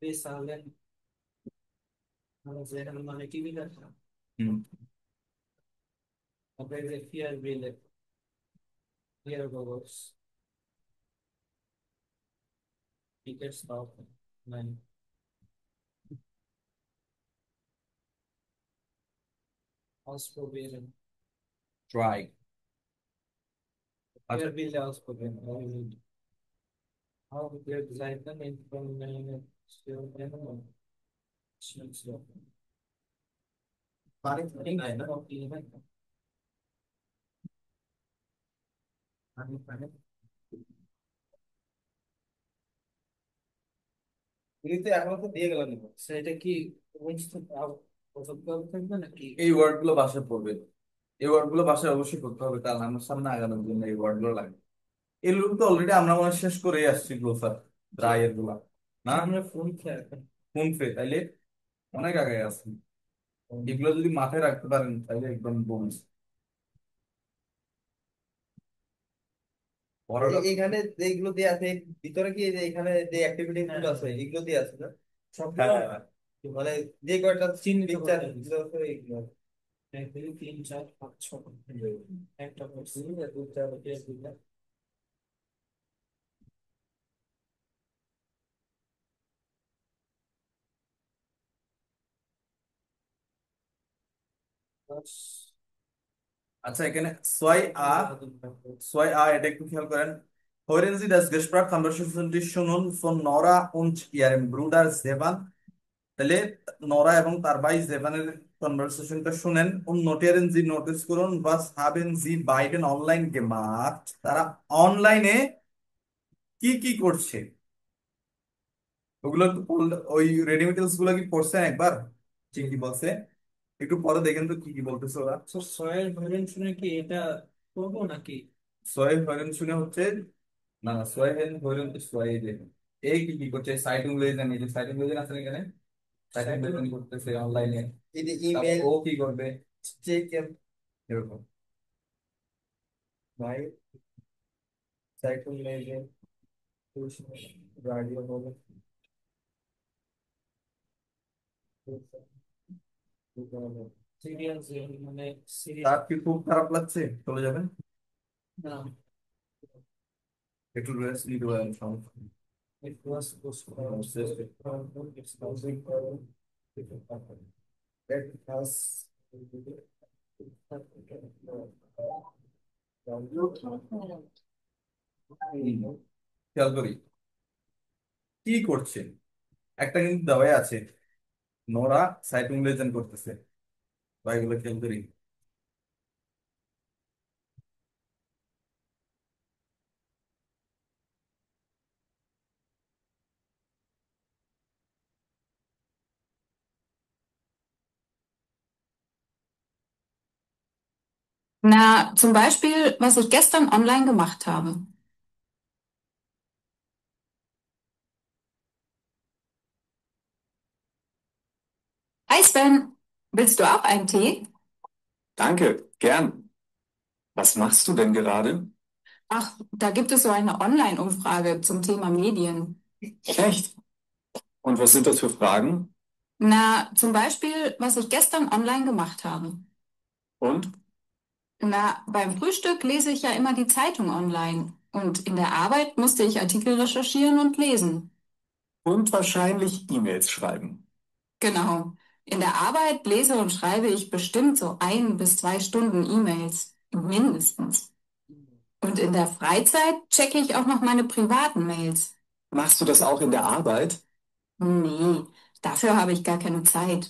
বেশ তাহলে আমরা যেখানে মানে টিভি দেখা, হুম। আপনাদের ফিয়ার বিলে, ফিয়ার গোগলস, টিকেটস পাওয়া নাই, ausprobieren, ট্রাই। আচ্ছা। ফিয়ার বিলে ausprobieren, how wir Seiten Informationen পানি নাই না? পানি পানি এগুলিতে এখনো তো দিয়ে গেল নিব, সেটা কি প্রথম থাকবে নাকি? এই ওয়ার্ড গুলো বাসায় পড়বে, এই ওয়ার্ড গুলো বাসায় অবশ্যই করতে হবে, কারণ আমার সামনে আগানোর জন্য এই ওয়ার্ড গুলো লাগবে। এই লুপ তো অলরেডি আমরা মনে হয় শেষ করে আসছি গ্লোসার যে রায়ের গুলা, না? আমরা ফোন খেয়ে কোন ফে তাইলে অনেক আগে আছে। এগুলো যদি মাথায় রাখতে পারেন তাহলে একদম বোনস। পড়াটা এখানে যেগুলো দিয়ে আছে ভিতরে কি, যে এখানে যে অ্যাক্টিভিটি গুলো আছে এগুলো দিয়ে আছে না সবগুলো? হ্যাঁ হ্যাঁ। মানে যে কয়টা চিহ্নিত পিকচার এগুলো আছে এগুলো। এক দুই তিন চার পাঁচ ছয়, একটা করছি দুটা দুটা দশ, আচ্ছা, এখানে ছয় আ, ছয় আ এটা একটু খেয়াল করেন। Hören Sie das Gespräch Conversation শুনুন von Nora und ihrem Bruder Sevan। তাহলে নরা এবং তার ভাই জেভানের কনভারসেশনটা শুনেন। und notieren Sie নোটিস করুন was haben Sie beiden online gemacht। তারা অনলাইনে কি কি করছে ওগুলো একটু ওই রেডিমেটেলস গুলো কি পড়ছেন একবার, ঠিক কি বলছে? একটু পরে দেখেন তো কি কি বলতেছে ওরা। তো ছয়ের ভেরিয়েন্ট শুনে কি এটা করবো নাকি? সোহেল হরেন শুনে হচ্ছে, না না, সোহেল হরেন তো সোহেল, এই কি কি করছে সাইটিং লেজেন, এই যে সাইটিং লেজেন আছে না এখানে, সাইটিং লেজেন করতেছে অনলাইনে। এই যে তারপর ইমেল ও কি করবে চেক এরকম। ভাই, সাইকেল মেজে রাডিও বলে সিরিয়াল, মানে সিরিয়াল তার কি খুব খারাপ লাগছে, চলে যাবেন, না, একটু রেস্ট নিতে পারেন, সমস্যা নেই। it was postponed. It's causing that has খেয়াল করি কি করছে, একটা কিন্তু দেওয়াই আছে, নোরা সাইটিং লেজেন করতেছে, বা এগুলো খেয়াল করি। Na, zum Beispiel, was ich gestern online gemacht habe. Hi Sven, willst du auch einen Tee? Danke, gern. Was machst du denn gerade? Ach, da gibt es so eine Online-Umfrage zum Thema Medien. Echt? Und was sind das für Fragen? Na, zum Beispiel, was ich gestern online gemacht habe. Und? Na, beim Frühstück lese ich ja immer die Zeitung online. Und in der Arbeit musste ich Artikel recherchieren und lesen. Und wahrscheinlich E-Mails schreiben. Genau. In der Arbeit lese und schreibe ich bestimmt so 1 bis 2 Stunden E-Mails. Mindestens. Und in der Freizeit checke ich auch noch meine privaten Mails. Machst du das auch in der Arbeit? Nee, dafür habe ich gar keine Zeit.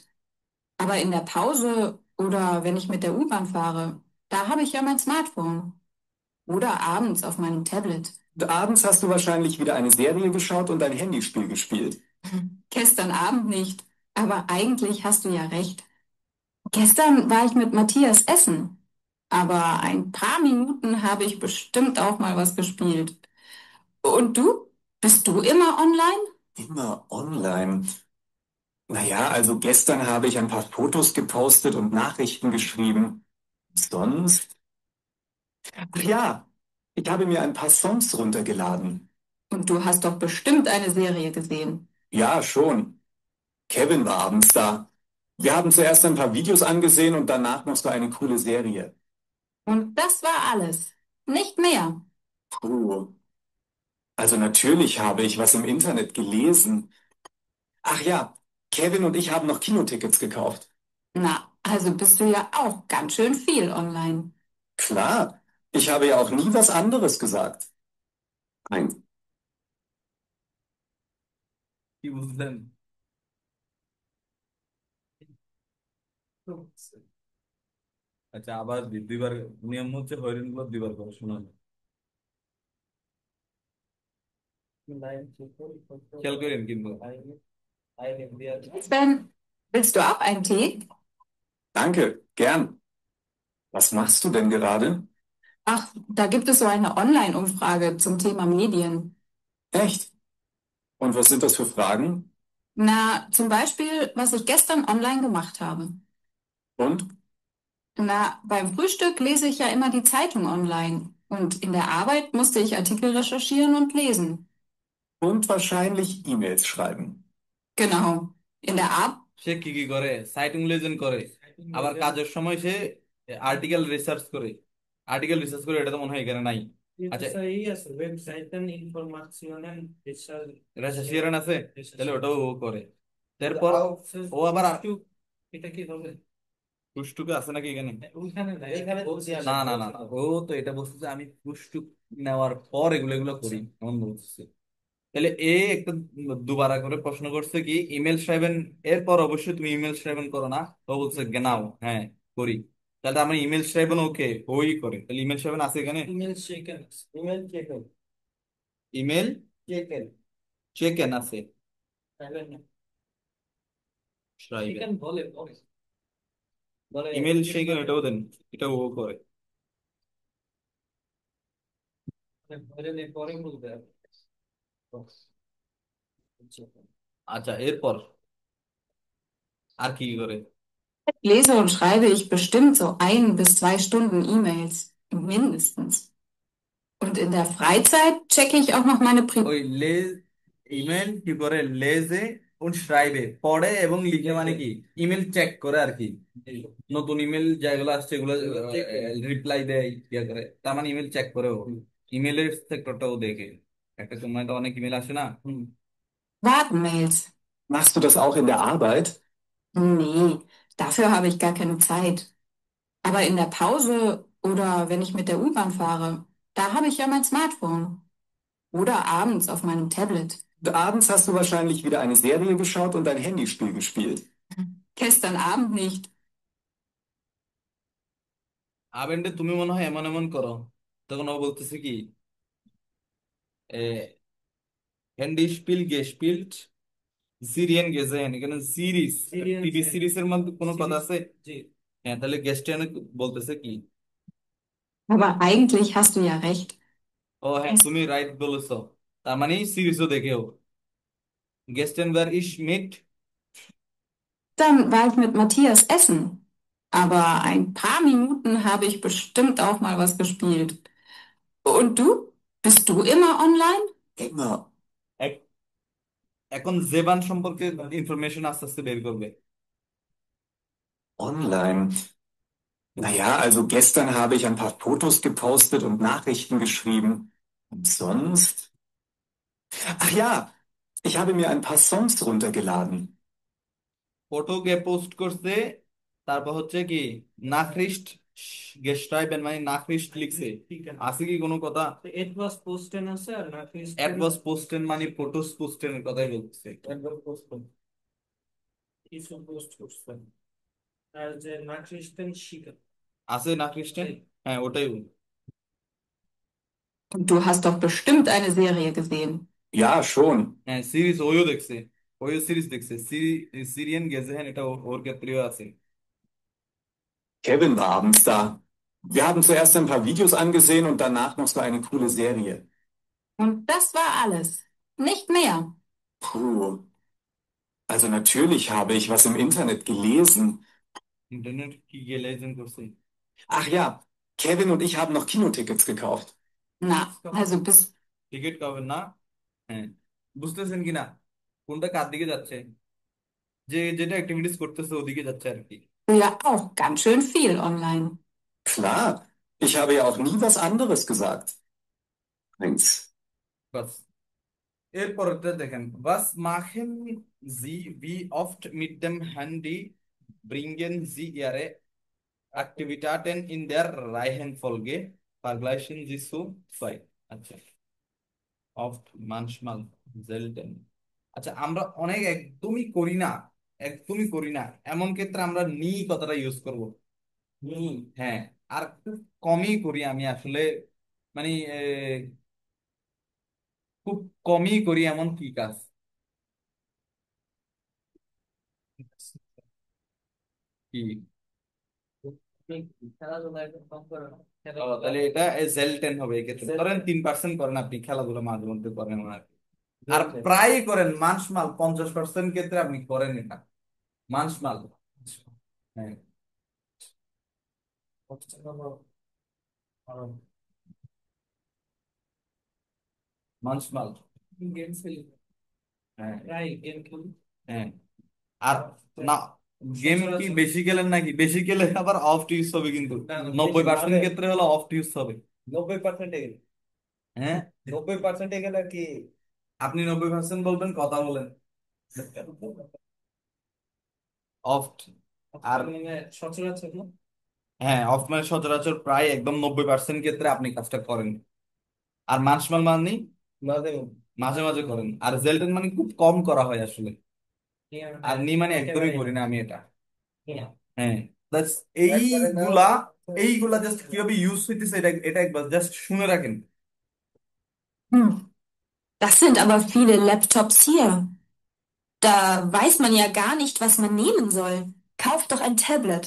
Aber in der Pause oder wenn ich mit der U-Bahn fahre, da habe ich ja mein Smartphone. Oder abends auf meinem Tablet. Abends hast du wahrscheinlich wieder eine Serie geschaut und ein Handyspiel gespielt. Gestern Abend nicht. Aber eigentlich hast du ja recht. Gestern war ich mit Matthias essen. Aber ein paar Minuten habe ich bestimmt auch mal was gespielt. Und du? Bist du immer online? Immer online. Naja, also gestern habe ich ein paar Fotos gepostet und Nachrichten geschrieben. Sonst? Ach ja, ich habe mir ein paar Songs runtergeladen. Und du hast doch bestimmt eine Serie gesehen. Ja, schon. Kevin war abends da. Wir haben zuerst ein paar Videos angesehen und danach noch so eine coole Serie. Und das war alles. Nicht mehr. Puh. Also natürlich habe ich was im Internet gelesen. Ach ja, Kevin und ich haben noch Kinotickets gekauft. Na, also bist du ja auch ganz schön viel online. Klar, ich habe ja auch nie was anderes gesagt. Nein. কি বুঝলেন? আচ্ছা, আবার দুইবার। নিয়ম হচ্ছে হরিণ গুলো দুইবার করে শোনানো। খেয়াল করেন কিন্তু। Sven, willst du auch einen Tee? Danke, gern. Was machst du denn gerade? Ach, da gibt es so eine Online-Umfrage zum Thema Medien. Echt? Und was sind das für Fragen? Na, zum Beispiel, was ich gestern online gemacht habe. Und? Na, beim Frühstück lese ich ja immer die Zeitung online. Und in der Arbeit musste ich Artikel recherchieren und lesen. Und wahrscheinlich E-Mails schreiben. Genau. In der Arbeit. সে কি কি করে? Citing legend করে, আবার কাজের সময় সে article research করে। Article research করে, এটা তো মনে হয় এখানে নাই। আচ্ছা, Aí, essa website tem informação, deixa রেসার্চিয়ার আছে, তাহলে ওটাও ও করে। তারপর ও আবার এটা কি হবে? পুষ্টুকে আছে নাকি এখানে? ওইখানে না, এখানে বলছি না না না না, ও তো এটা বলছে যে আমি পুষ্টুক নেওয়ার পর এগুলো এগুলো করি, এমন বলছে। তাহলে এ একটা দুবারা করে প্রশ্ন করছে কি ইমেল সাহেবেন, এরপর অবশ্যই তুমি ইমেল সাহেবেন করো না। ও বলছে নাও, হ্যাঁ করি। তাহলে আমার ইমেল সাহেবেন ওকে ওই করে, তাহলে ইমেল সাহেবেন আছে এখানে। ইমেল চেকেন, ইমেল চেকেন, ইমেল চেকেন, চেকেন আছে, তাহলে না, সাহেবেন চেকেন বলে বলে বলে ইমেল সেকেন, এটাও দেন, এটা ও করে। বলে পরে বলবে। আচ্ছা, এরপর আর কি করে? Lese und schreibe ich bestimmt so 1 bis 2 Stunden E-Mails. Mindestens. Und in der Freizeit checke ich auch noch meine Pri. ওই লেজ, ইমেল কি করে, লেজে und schreibe পড়ে এবং লিখে, মানে কি ইমেল চেক করে আর কি। নতুন ইমেল যেগুলো আসছে এগুলো রিপ্লাই দেয়, ইয়ে করে, তার মানে ইমেল চেক করে ও। ইমেলের সেক্টরটাও দেখে, একটা সময় তো অনেক ইমেল আসে না। Wartenmails. Machst du das auch in der Arbeit? Nee, dafür habe ich gar keine Zeit. Aber in der Pause oder wenn ich mit der U-Bahn fahre, da habe ich ja mein Smartphone. Oder abends auf meinem Tablet. Abends hast du wahrscheinlich wieder eine Serie geschaut und ein Handyspiel gespielt. Gestern Abend nicht. আবেন্ডে তুমি মনে হয় এমন এমন করো। তখন ও বলতেছে কি, handy spill গেস্পিল্ট Syrian গেজেন, এখানে সিরিজ, সিরিয়াল টিভি সিরিজের মধ্যে কোনো কথা সিরিজ, আছে? জি, হ্যাঁ, তাহলে গেস্টিয়ান বলতেছে কি? Aber eigentlich hast du ja recht. ও হ্যাঁ, তুমি রাইট বলেছো, তার মানে সিরিজও দেখেও। গেস্টেন war is meet. Dann war ich mit Matthias essen. Aber ein paar Minuten habe ich bestimmt auch mal was gespielt. Und du? Bist du immer online? Immer এখন জেবান সম্পর্কে information আস্তে আস্তে বের করবে। online. Naja, also gestern habe ich ein paar Fotos gepostet und Nachrichten geschrieben. Und sonst? Ach ja, ich habe mir ein paar Songs runtergeladen. Photo কে post করছে, তারপর হচ্ছে কি নাকরিস্ট গেস্টাইবেন মানে নাকরিস্ট লিখছে, আছে কি কোনো কথা? etwas posten আছে আর nachrichten অ্যাডভার্স পোস্টেন মানে ফটোস পোস্টেনের কথাই বলতেছে। etwas posten কিছু পোস্ট করছেন আর যে nachrichten schicken আছে নাকরিস্টেন, হ্যাঁ ওটাই বল। Du hast doch bestimmt eine Serie gesehen. Ja, schon. হ্যাঁ সিরিজ ওইও দেখছে, ওইও সিরিজ দেখছে, সিরিয়ান গেজেহেন, এটা ওর ক্ষেত্রেও আছে। Kevin war abends da. Wir haben zuerst ein paar Videos angesehen und danach noch so eine coole Serie. Und das war alles. Nicht mehr. Puh. Also natürlich habe ich was im Internet gelesen. Internet কি গেলাইজেন করছে? Ach ja, Kevin und ich haben noch Kinotickets gekauft. Na, also bis, ticket পাবেন না? হ্যাঁ, বুঝতেছেন কিনা কোনটা কার দিকে যাচ্ছে, যে যেটা অ্যাক্টিভিটিস করতেছে ওদিকে যাচ্ছে আর কি। ja auch ganz schön viel online. Klar, ich habe ja auch nie was anderes gesagt. Prinz. বাস, এরপরটা দেখেন, was machen Sie wie oft mit dem Handy, bringen Sie Ihre Aktivitäten in der Reihenfolge, vergleichen Sie zu zwei। আচ্ছা, oft, manchmal, selten। আচ্ছা, আমরা অনেক একদমই করি না, একদমই করি না, এমন ক্ষেত্রে আমরা নি কথাটা ইউজ করব। নি, হ্যাঁ। আর খুব কমই করি আমি আসলে, মানে খুব কমই করি এমন কি কাজ? কি? খেলাধুলা একদম কম করে না তাহলে এটা জেলটেন হবে এক্ষেত্রে। ধরেন 3% করেন আপনি খেলাধুলা, মাঝে মধ্যে করেন আর কি। আর প্রায় করেন, মানসমাল 50% ক্ষেত্রে আপনি করেন এটা, মানসমাল। হ্যাঁ, মানসমাল। গেম খেলি হ্যাঁ, প্রায় গেম খেলি হ্যাঁ। আর না, গেম কি বেশি খেলেন নাকি? বেশি খেলে আবার অফ ইউজ হবে কিন্তু, 90% ক্ষেত্রে হলো অফ ইউজ হবে। 90% হ্যাঁ, 90% গেলে কি আপনি 90% বলবেন, কথা বলেন অফ। আর মানে সচরাচর না হ্যাঁ, অফ মানে সচরাচর প্রায় একদম 90% ক্ষেত্রে আপনি কাজটা করেন। আর মানসমাল মানে মাঝে মাঝে মাঝে করেন। আর জেলটেন মানে খুব কম করা হয় আসলে। আর নি মানে একদমই একেবারে করি না আমি এটা। না হ্যাঁ, that's একবারে না এইগুলা, এইগুলা জাস্ট কিভাবে ইউজ হইতেছে এটা এটা একবার জাস্ট শুনে রাখেন। Das sind aber viele Laptops hier. Da weiß man ja gar nicht, was man nehmen soll. Kauf doch ein Tablet.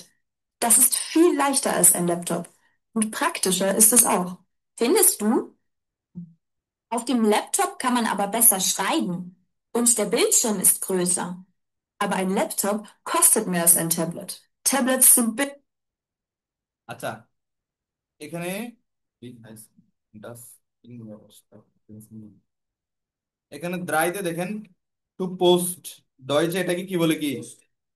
Das ist viel leichter als ein Laptop. Und praktischer ist es auch. Findest du? Auf dem Laptop kann man aber besser schreiben. Und der Bildschirm ist größer. Aber ein Laptop kostet mehr als ein Tablet. Tablets sind billig. আচ্ছা, এখানে das এখানে দ্রাইতে দেখেন, two post, Deutsche এটাকে কি বলে, কি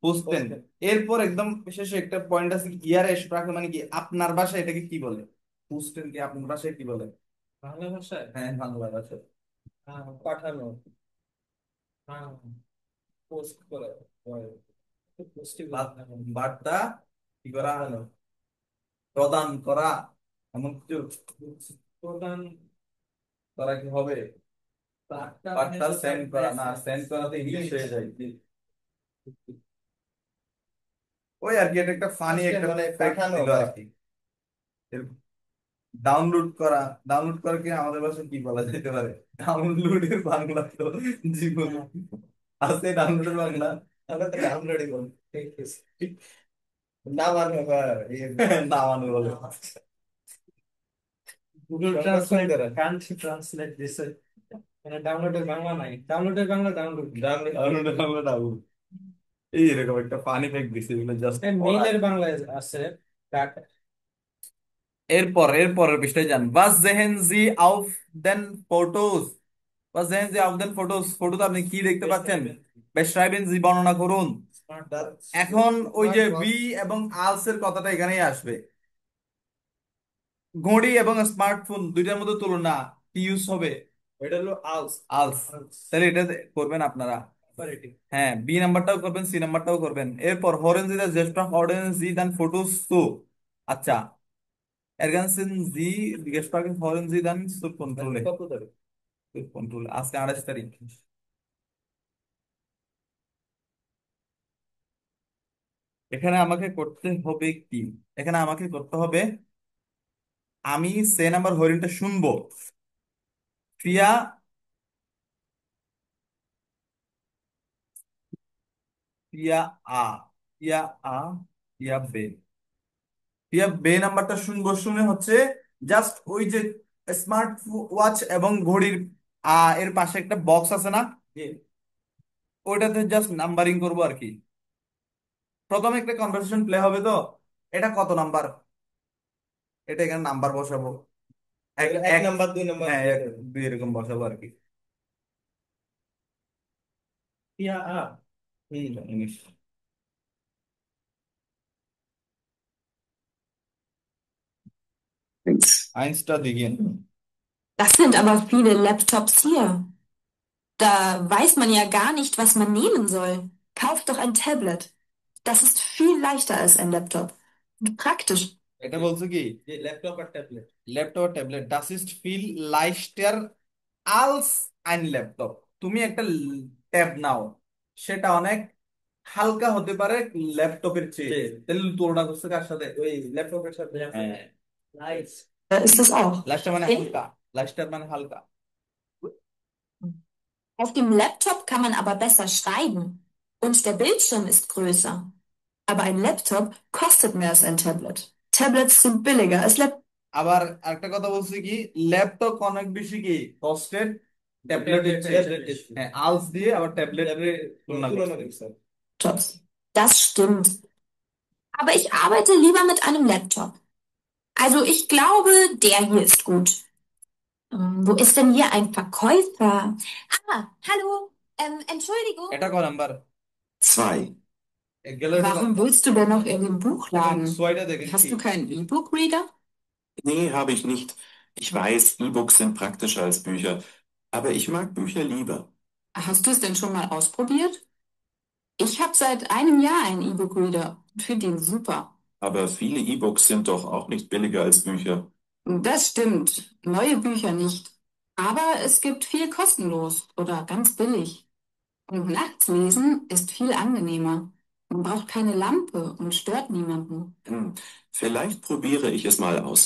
পোস্টেন। এরপর একদম শেষে একটা পয়েন্ট আছে, ইয়ার স্প্রাকে মানে কি, আপনার ভাষায় এটাকে কি বলে? পোস্টেন কি আপনার ভাষায় কি বলে? বাংলা ভাষায় হ্যাঁ, বাংলা ভাষায়। পাঠানো হ্যাঁ পোস্ট করে পোস্টই বার্তা কি করা হলো, প্রদান করা, এমন কিছু প্রধান করা কি হবে? বার্তা বার্তা সেন্ড করা, না সেন্ড করাতে ইংলিশ হয়ে যায়। ওই আর কি, এটা একটা ফানি একটা মানে ফ্যাক্ট পাঠানো ছিল আর কি। ডাউনলোড করা, ডাউনলোড করা কি আমাদের ভাষায় কি বলা যেতে পারে? ডাউনলোডের বাংলা তো জীবন আছে, ডাউনলোডের বাংলা আমরা তো ডাউনলোডই বলি ঠিক আছে নামানো বা নামানো বলে। গুগল ট্রান্সলেট কান্ট্রি ট্রান্সলেট দিছে মানে ডাউনলোডের বাংলা নাই ডাউনলোডের বাংলা ডাউনলোড ডাউনলোডের বাংলা ডাউনলোড, এই এরকম একটা ফানি ফ্যাক্ট দিছে, এগুলো জাস্ট। মেইলের বাংলায় আছে ডাটা এরপরের পৃষ্ঠায় যান, was sehen Sie auf den Fotos? Was sehen Sie auf den Fotos? ফটোতে আপনি কি দেখতে পাচ্ছেন? beschreiben Sie, বর্ণনা করুন। এখন ওই যে বি এবং আলস এর কথাটা এখানেই আসবে। ঘড়ি এবং স্মার্টফোন দুইটার মধ্যে তুলনা কি ইউজ হবে? এটা হলো আলস আলস। তাহলে এটা করবেন আপনারা। হ্যাঁ, বি নাম্বারটাও করবেন, সি নাম্বারটাও করবেন। এরপর হরেন জি দা জেস্ট অফ হরেন জি দেন ফটোস তো, আচ্ছা, ergänzen Sie die Gestaltung folgen Sie dann zur Kontrolle? কত ধরে Zur Kontrolle. আজকে 28 তারিখ। এখানে আমাকে করতে হবে কি? এখানে আমাকে করতে হবে, আমি সে নাম্বার হরিণটা শুনবো। প্রিয়া, প্রিয়া আ, প্রিয়া আ, প্রিয়া বে। প্রিয়া বে নাম্বারটা শুনবো, শুনে হচ্ছে জাস্ট ওই যে স্মার্ট ওয়াচ এবং ঘড়ির এর পাশে একটা বক্স আছে না, জি ওইটাতে জাস্ট নাম্বারিং করবো আর কি। প্রথমে একটা কনভারসেশন প্লে হবে তো, এটা কত নাম্বার, এটা এখানে নাম্বার বসাবো। এক এক এক নাম্বার দুই নাম্বার হ্যাঁ, এক দুই এরকম বসাবো আর কি। ইয়া আ English আইনসটা Digen. Das sind aber viele Laptops hier. Da weiß man ja gar nicht, was man nehmen soll. Kauf doch ein Tablet. Das ist viel leichter als ein Laptop. Und praktisch. এটা বলছে কি, যে ল্যাপটপ আর tablet laptop tablet, das ist viel leichter als ein laptop. তুমি একটা tab নাও, সেটা অনেক হালকা হতে পারে ল্যাপটপের চেয়ে। তাহলে তুলনা করছে কার সাথে? ওই ল্যাপটপের সাথে হ্যাঁ, নাইস Ist das auch? লাস্টটা মানে In, হালকা, লাস্টটা মানে হালকা। auf dem Laptop kann man aber besser schreiben. Und der Bildschirm ist größer. Aber ein Laptop kostet mehr als ein Tablet. Tablets sind billiger als Laptops. আবার একটা কথা বলছি কি, ল্যাপটপ অনেক বেশি কি কস্টের ট্যাবলেটের চেয়ে। হ্যাঁ, আলস দিয়ে আবার ট্যাবলেটের তুলনা করছে। Das stimmt. Aber ich arbeite lieber mit einem Laptop. Also ich glaube, der hier ist gut. Wo ist denn hier ein Verkäufer? Ah, hallo. Entschuldigung. এটা ক নাম্বার? 2. গেলে Warum willst du denn noch in den এখন Buchladen? ছয়টা দেখেন Hast কি। du keinen E-Book-Reader? Nee, habe ich nicht. Ich weiß, E-Books sind praktischer als Bücher, aber ich mag Bücher lieber. Hast du es denn schon mal ausprobiert? Ich habe seit einem Jahr einen E-Book-Reader und finde ihn super. Aber viele E-Books sind doch auch nicht billiger als Bücher. Das stimmt. Neue Bücher nicht. Aber es gibt viel kostenlos oder ganz billig. Und nachts lesen ist viel angenehmer. Man braucht keine Lampe und stört niemanden. Hm, vielleicht probiere ich es mal aus.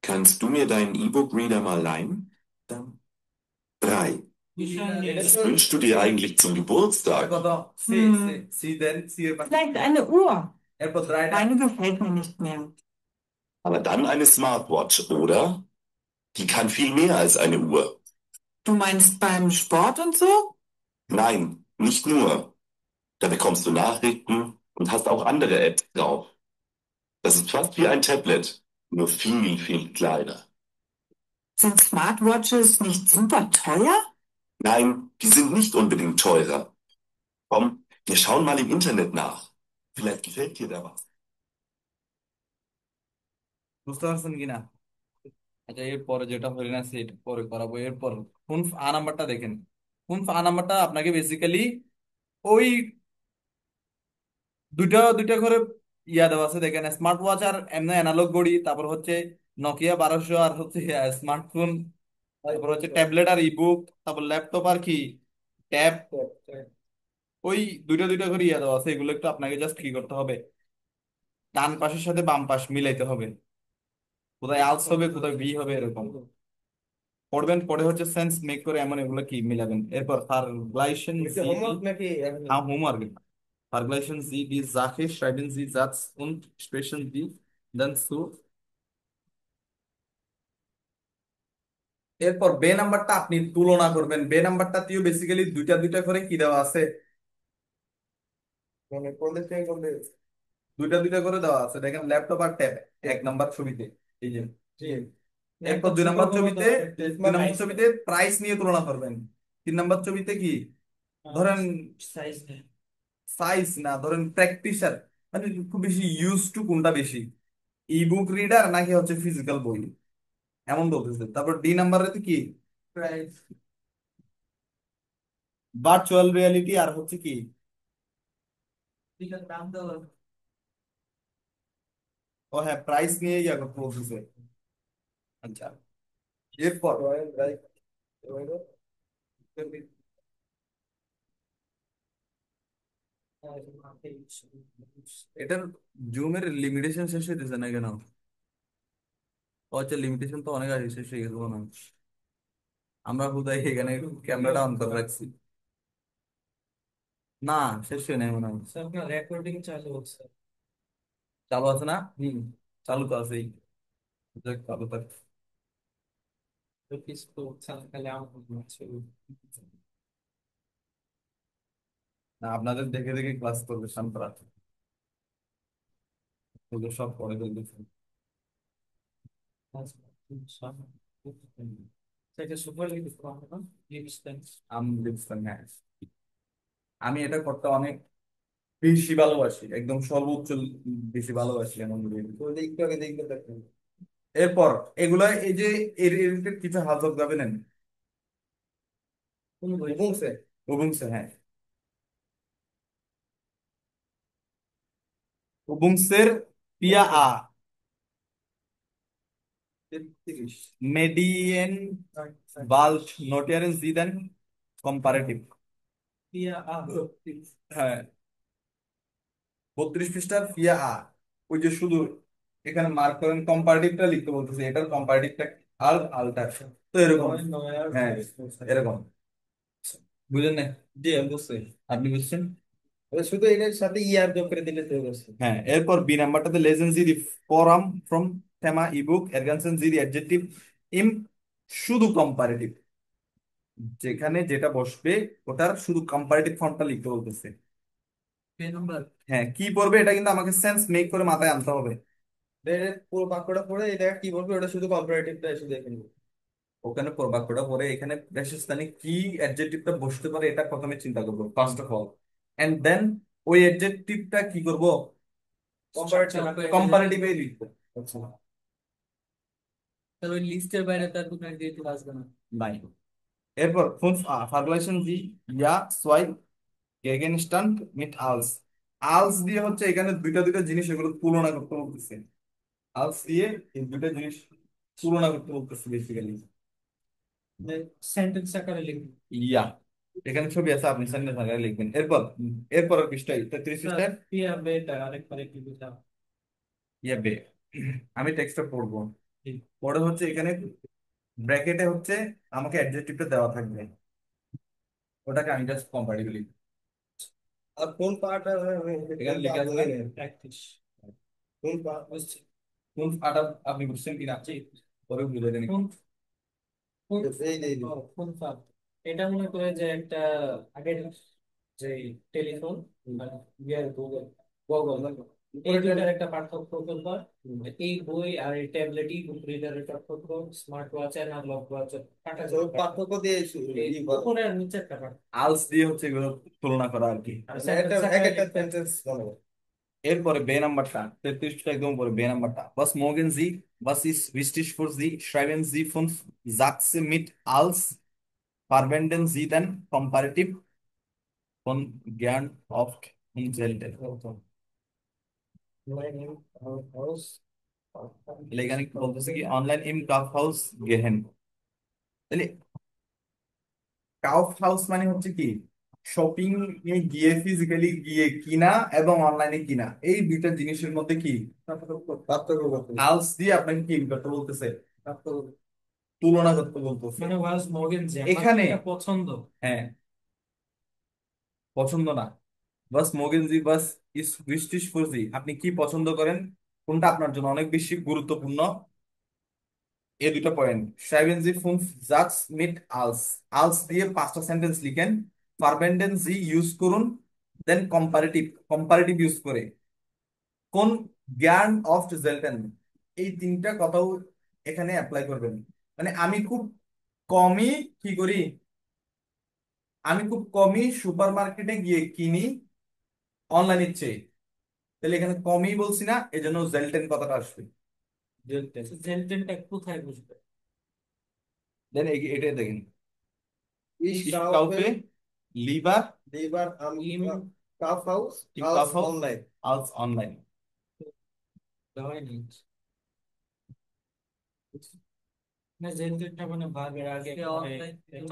Kannst du mir deinen E-Book-Reader mal leihen? Dann 3. Was wünschst du dir eigentlich zum Geburtstag? কত? C C C দেন C এর পাশে Vielleicht eine Uhr. এরপর right. Meine gefällt mir nicht mehr. Aber dann eine Smartwatch, oder? Die kann viel mehr als eine Uhr. Du meinst beim Sport und so? Nein, nicht nur. Da bekommst du Nachrichten und hast auch andere Apps drauf. Das ist fast wie ein Tablet, nur viel, viel kleiner. Sind Smartwatches nicht super teuer? Nein, die sind nicht unbedingt teurer. Komm, wir schauen mal im Internet nach. Vielleicht gefällt dir da was. বুঝতে পারছেন কিনা? আচ্ছা, এরপরে যেটা হলো না সেটা পরে করাবো। এরপর কোন আ নাম্বারটা দেখেন। কোন আ নাম্বারটা আপনাকে বেসিক্যালি ওই দুইটা দুইটা করে ইয়া দেওয়া আছে দেখেন, স্মার্ট ওয়াচ আর এমনি অ্যানালগ ঘড়ি, তারপর হচ্ছে নকিয়া 1200, আর হচ্ছে স্মার্টফোন, তারপর হচ্ছে ট্যাবলেট আর ইবুক, তারপর ল্যাপটপ আর কি ট্যাব। ওই দুইটা দুইটা করে ইয়া দেওয়া আছে, এগুলো একটু আপনাকে জাস্ট কি করতে হবে, ডান পাশের সাথে বাম পাশ মিলাইতে হবে। কোথায় আলস হবে কোথায় বি হবে এরকম পড়বেন, পড়ে হচ্ছে সেন্স মেক করে এমন এগুলো কি মিলাবেন। এরপর ভার্গলাইজেশন এটা হোমওয়ার্ক নাকি হোমওয়ার্ক, ভার্গলাইজেশন জি die Sache schreiben Sie Satz und sprechen Sie dann zu। এরপর বে নাম্বারটা আপনি তুলনা করবেন। বে নাম্বারটাতেও বেসিক্যালি দুইটা দুইটা করে কি দেওয়া আছে, মানে কোন থেকে করবে দুইটা দুইটা করে দেওয়া আছে দেখেন, ল্যাপটপ আর ট্যাব এক নাম্বার ছবিতে, এই যে। জি এরপর দুই নাম্বার ছবিতে, দুই নাম্বার ছবিতে প্রাইস নিয়ে তুলনা করবেন। 3 নাম্বার ছবিতে কি ধরেন, সাইজ নেই সাইজ না, ধরেন প্র্যাকটিসার, মানে খুব বেশি ইউজ টু কোনটা বেশি, ইবুক রিডার নাকি হচ্ছে ফিজিক্যাল বই, এমন বলতেছে। তারপর ডি নাম্বারে কি প্রাইস ভার্চুয়াল রিয়ালিটি আর হচ্ছে কি, ঠিক আছে দাম দাও ও হ্যাঁ, প্রাইস নিয়ে ইয়া করতে বলতেছে। আচ্ছা, এরপর এটার জুমের লিমিটেশন শেষ হইতেছে না কেন? ও আচ্ছা, লিমিটেশন তো অনেক আগে শেষ হয়ে গেছে মনে হয়। আমরা হুদাই এখানে ক্যামেরাটা অন করে রাখছি। না, শেষ হয়ে নাই মনে হয়। আপনার রেকর্ডিং চালু হচ্ছে। চালু আছে না? চালু তো আছেই। যাক, চালু থাক। কিছু তো হচ্ছে না, খালি আমার হচ্ছে। না, আপনাদের দেখে দেখে ক্লাস করবে শান্তরা, ওদের সব পড়ে ফেলতেছে। সেটা সুপার লিগ করা না, লিভিংস্টন। আমি লিখতাম, হ্যাঁ। আমি এটা করতে অনেক বেশি ভালোবাসি, একদম সর্বোচ্চ বেশি ভালোবাসি এমন video। একটু আগে দেখতে থাকবেন। এরপর এগুলা, এই যে এর রিলেটেড কিছু হাজব যাবে নেন। কোন বই? ওবুংসে। ওবুংসে, হ্যাঁ। ওবুংসের পিয়া আ 33 মেডিয়েন বাল্ট নোটিয়ারেন জিদেন কম্পারেটিভ। ইয়া আ হ্যাঁ, 32 পৃষ্ঠার পিয়া আ। ওই যে শুধু এখানে মার্ক করেন, কম্পারেটিভটা লিখতে বলতেছে, এটার কম্পারেটিভটা আল আলটার, তো এরকম। হ্যাঁ, এরকম। বুঝলেন না? জি আমি বুঝছি। আপনি বুঝছেন? শুধু এটার সাথে ইয়ার যোগ করে দিলে তো হচ্ছে। হ্যাঁ, এরপর বি নাম্বারটাতে লেজেন্ড জি দি ফরাম ফ্রম থেমা ইবুক এরগানসেন জি দি অ্যাডজেক্টিভ ইম, শুধু কম্পারেটিভ, যেখানে যেটা বসবে ওটার শুধু কম্পারেটিভ ফর্মটা লিখতে বলতেছে। Pay number. হ্যাঁ, কি পড়বে এটা কিন্তু আমাকে সেন্স মেক করে মাথায় আনতে হবে। পুরো বাক্যটা পড়ে এটা কি বলবে, ওটা শুধু কম্পারেটিভটা এসে দেখে নিব। ওখানে বাক্যটা পরে এখানে প্রেসিস্তানি কি অ্যাডজেক্টিভটা বসতে পারে এটা প্রথমে চিন্তা করবো, first of all. And then ওই অ্যাডজেক্টিভটা কি করব, কম্পারেটিভ। কম্পারেটিভে লিখবো। আচ্ছা, তাহলে ওই লিস্টের বাইরে তার কোনো অ্যাডজেক্টিভ আসবে না। নাই। এরপর ভার্বালাইজেশন জি ইয়া সোয়াই গেগেনস্টান্ড মিট আলস। আলস দিয়ে হচ্ছে এখানে দুইটা দুইটা জিনিস, এগুলো তুলনা করতে বলতেছে। আলস দিয়ে এই দুইটা জিনিস তুলনা করতে বলতেছে বেসিক্যালি। সেন্টেন্স আকারে লিখুন। ইয়া, এখানে ছবি আছে, আপনি সেন্টেন্স আকারে লিখবেন। এরপর পৃষ্ঠায় 33 পৃষ্ঠায় পিয়া বেটা আরেকবার একটু বুঝাও। ইয়া বে। আমি টেক্সটটা পড়বো। পরে হচ্ছে এখানে ব্র্যাকেটে হচ্ছে আমাকে অ্যাডজেক্টিভটা দেওয়া থাকবে, ওটাকে আমি জাস্ট কম্পারেটিভলি। আর কোন পার্ট এখানে লেখা আছে না? প্র্যাকটিস কোন পার্ট বুঝছি। কোন আটা আপনি বুঝছেন কিনা, পরে বুঝে দেন। কোন কোন কোন পার্ট? এটা মনে করে যে একটা আগের যে টেলিফোন মানে ইয়ার গুগল গুগল এই দুটার একটা পার্থক্য করবা। এই বই আর এই ট্যাবলেট ই বুক রিডারের পার্থক্য, স্মার্ট ওয়াচ আর অ্যানালগ ওয়াচের পার্থক্য দিয়ে উপরে আর নিচে একটা পার্থক্য। আলস দিয়ে হচ্ছে এগুলো তুলনা করা আর কি। আর একটা সেন্টেন্স বানাবো। এরপরে বে নাম্বারটা 33টা একদম উপরে, বে নাম্বারটা was morgen Sie, was ist wichtig für Sie, schreiben Sie fünf Sätze mit als verwenden Sie den Komparativ von gern oft und selten। তাহলে এখানে বলতেছে কি অনলাইন ইম কাফ হাউস গেহেন। তাহলে কাউফ হাউস মানে হচ্ছে কি, শপিং এ গিয়ে ফিজিক্যালি গিয়ে কিনা এবং অনলাইনে কিনা, এই দুইটা জিনিসের মধ্যে কি পার্থক্য করতে আলস দিয়ে আপনাকে কি করতে বলতেছে, তুলনা করতে বলতেছে। মানে ওয়াজ মর্গেন যে এখানে এটা পছন্দ। হ্যাঁ, পছন্দ না, বাস মোগেনজি বাস ইস উইস্টিস ফর জি, আপনি কি পছন্দ করেন, কোনটা আপনার জন্য অনেক বেশি গুরুত্বপূর্ণ, এই দুটো point. schreiben Sie fünf Satz mit als, als দিয়ে পাঁচটা সেন্টেন্স লিখেন, ভার্বেন্ডেন জি ইউজ করুন, দেন কম্পারেটিভ, কম্পারেটিভ ইউজ করে কোন জ্ঞান অফ জেলটেন, এই তিনটা কথাও এখানে অ্যাপ্লাই করবেন। মানে কি করি আমি খুব কমই সুপার মার্কেটে গিয়ে কিনি অনলাইনের চেয়ে, তাহলে এখানে কমই বলছি না, এই জন্য জেলটেন কথাটা আসবে। জেন্টেনটা কোথায় বুঝবে? দেন এটাই দেখেন, Ich ich kaufe kaufe lieber lieber am im Kaufhaus im als Kaufhaus online. als online। হয়নি না, যেহেতু এটা মানে ভাগের আগে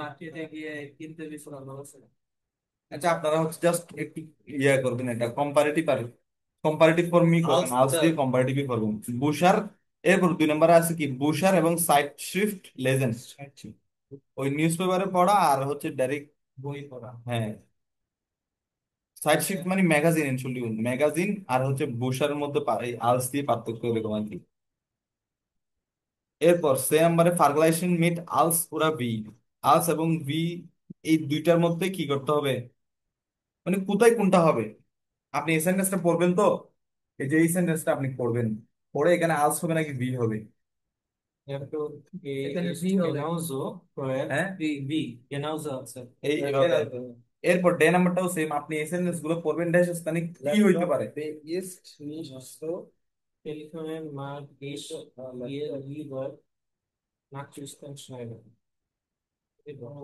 মার্কেটে গিয়ে কিনতে দিছিল না। আচ্ছা, আপনারা হচ্ছে জাস্ট একটু ইয়ে করবেন, এটা কম্পারেটিভ আর কম্পারেটিভ ফর্মই করবেন, আলস দিয়ে কম্পারেটিভ করবেন। বুশার, এরপর 2 নম্বরে আছে কি বুশার এবং সাইড শিফট লেজেন্ড, ওই নিউজ পেপারে পড়া আর হচ্ছে ডাইরেক্ট বই পড়া। হ্যাঁ, সাইড শিফট মানে ম্যাগাজিন, এনশুলি ম্যাগাজিন, আর হচ্ছে বুশারের মধ্যে এই আলস দিয়ে পার্থক্য এরকম আর কি। এরপর সে নাম্বারে ফার্গুলাইজেশন মিট আলস পুরা ভি, আলস এবং ভি এই দুইটার মধ্যে কি করতে হবে, মানে কোথায় কোনটা হবে। আপনি এই সেন্টেন্সটা পড়বেন তো, এই যে এই সেন্টেন্সটা আপনি পড়বেন, পড়ে এখানে আলস হবে নাকি ভি হবে। একটু এখানে ভি হবে genauso হ্যাঁ, ভি ভি genauso আছে। এইভাবে। এরপর ডে নাম্বারটাও সেম, আপনি এই সেন্টেন্স গুলো পড়বেন, ড্যাশ স্থানে কি হইতে পারে। ist nicht so Telefonen mag ich ihr lieber Nachrichten schreiben.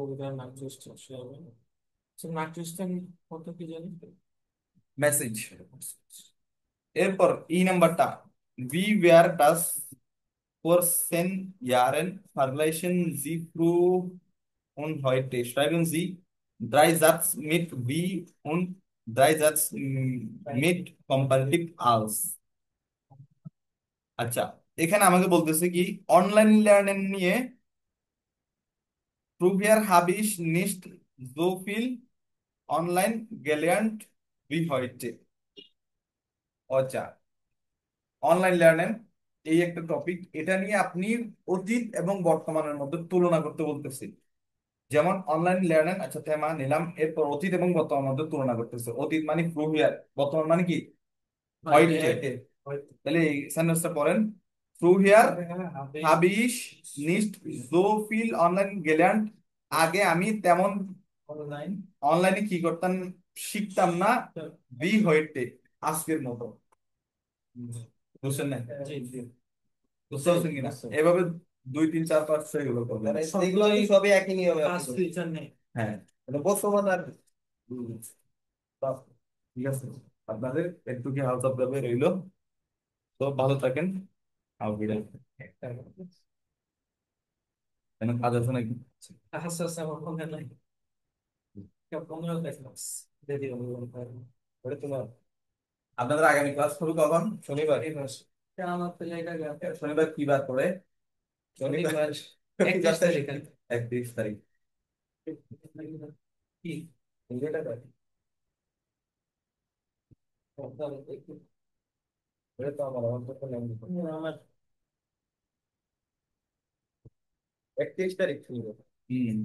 Oder Nachrichten schreiben. So Nachrichten কত কি জানি? মেসেজ। এরপর ই নাম্বারটা, ভি ওয়্যার ডাস ফর সেন ইয়ারেন ভার্গলাইজেশন জি ফ্রু und heute schreiben Sie drei Satz mit wie und drei Satz mit comparative als। আচ্ছা, এখানে আমাকে বলতেছে কি অনলাইন লার্নিং নিয়ে früher habe ich nicht so viel online gelernt wie heute। আচ্ছা, অনলাইন লার্নিং এই একটা টপিক, এটা নিয়ে আপনি অতীত এবং বর্তমানের মধ্যে তুলনা করতে বলতেছি। যেমন অনলাইন লার্নিং, আচ্ছা তেমা নিলাম, এরপর অতীত এবং বর্তমান মধ্যে তুলনা করতেছে। অতীত মানে ফ্রুহিয়ার, বর্তমান মানে কি heute। তাহলে এই সেন্টেন্সটা পড়েন, ফ্রুহিয়ার habe ich nicht so viel online gelernt। আগে আমি তেমন অনলাইন অনলাইনে কি করতাম, শিখতাম না, wie heute আজকের মতো। বুঝছেন না? জি জি বুঝতে পারছেন কিনা? এভাবে 2 3 4 5 6 এগুলো করবেন। সবগুলোই সবই একই নিয়মে পাঁচ ফিচার নেই। হ্যাঁ, এটা বর্তমান আর বাহ, ঠিক আছে, আপনাদের একটু কি হাউস অফ রইলো। তো ভালো থাকেন, বিদায়। একটা কেন কাজ আছে নাকি? আস্তে আস্তে আমার মনে নাই 15 ক্লাস দিয়ে দিও ওটা তোমার। আপনাদের আগামী ক্লাস হবে কখন? শনিবার। এই মাস আমার তো জায়গা গেছে শনিবার কি বার পড়ে? শনিবার 31 তারিখ। 31 তারিখ। কি এটা কয় ওটা তো আমার তো আমার 31 তারিখ ছিল। হম।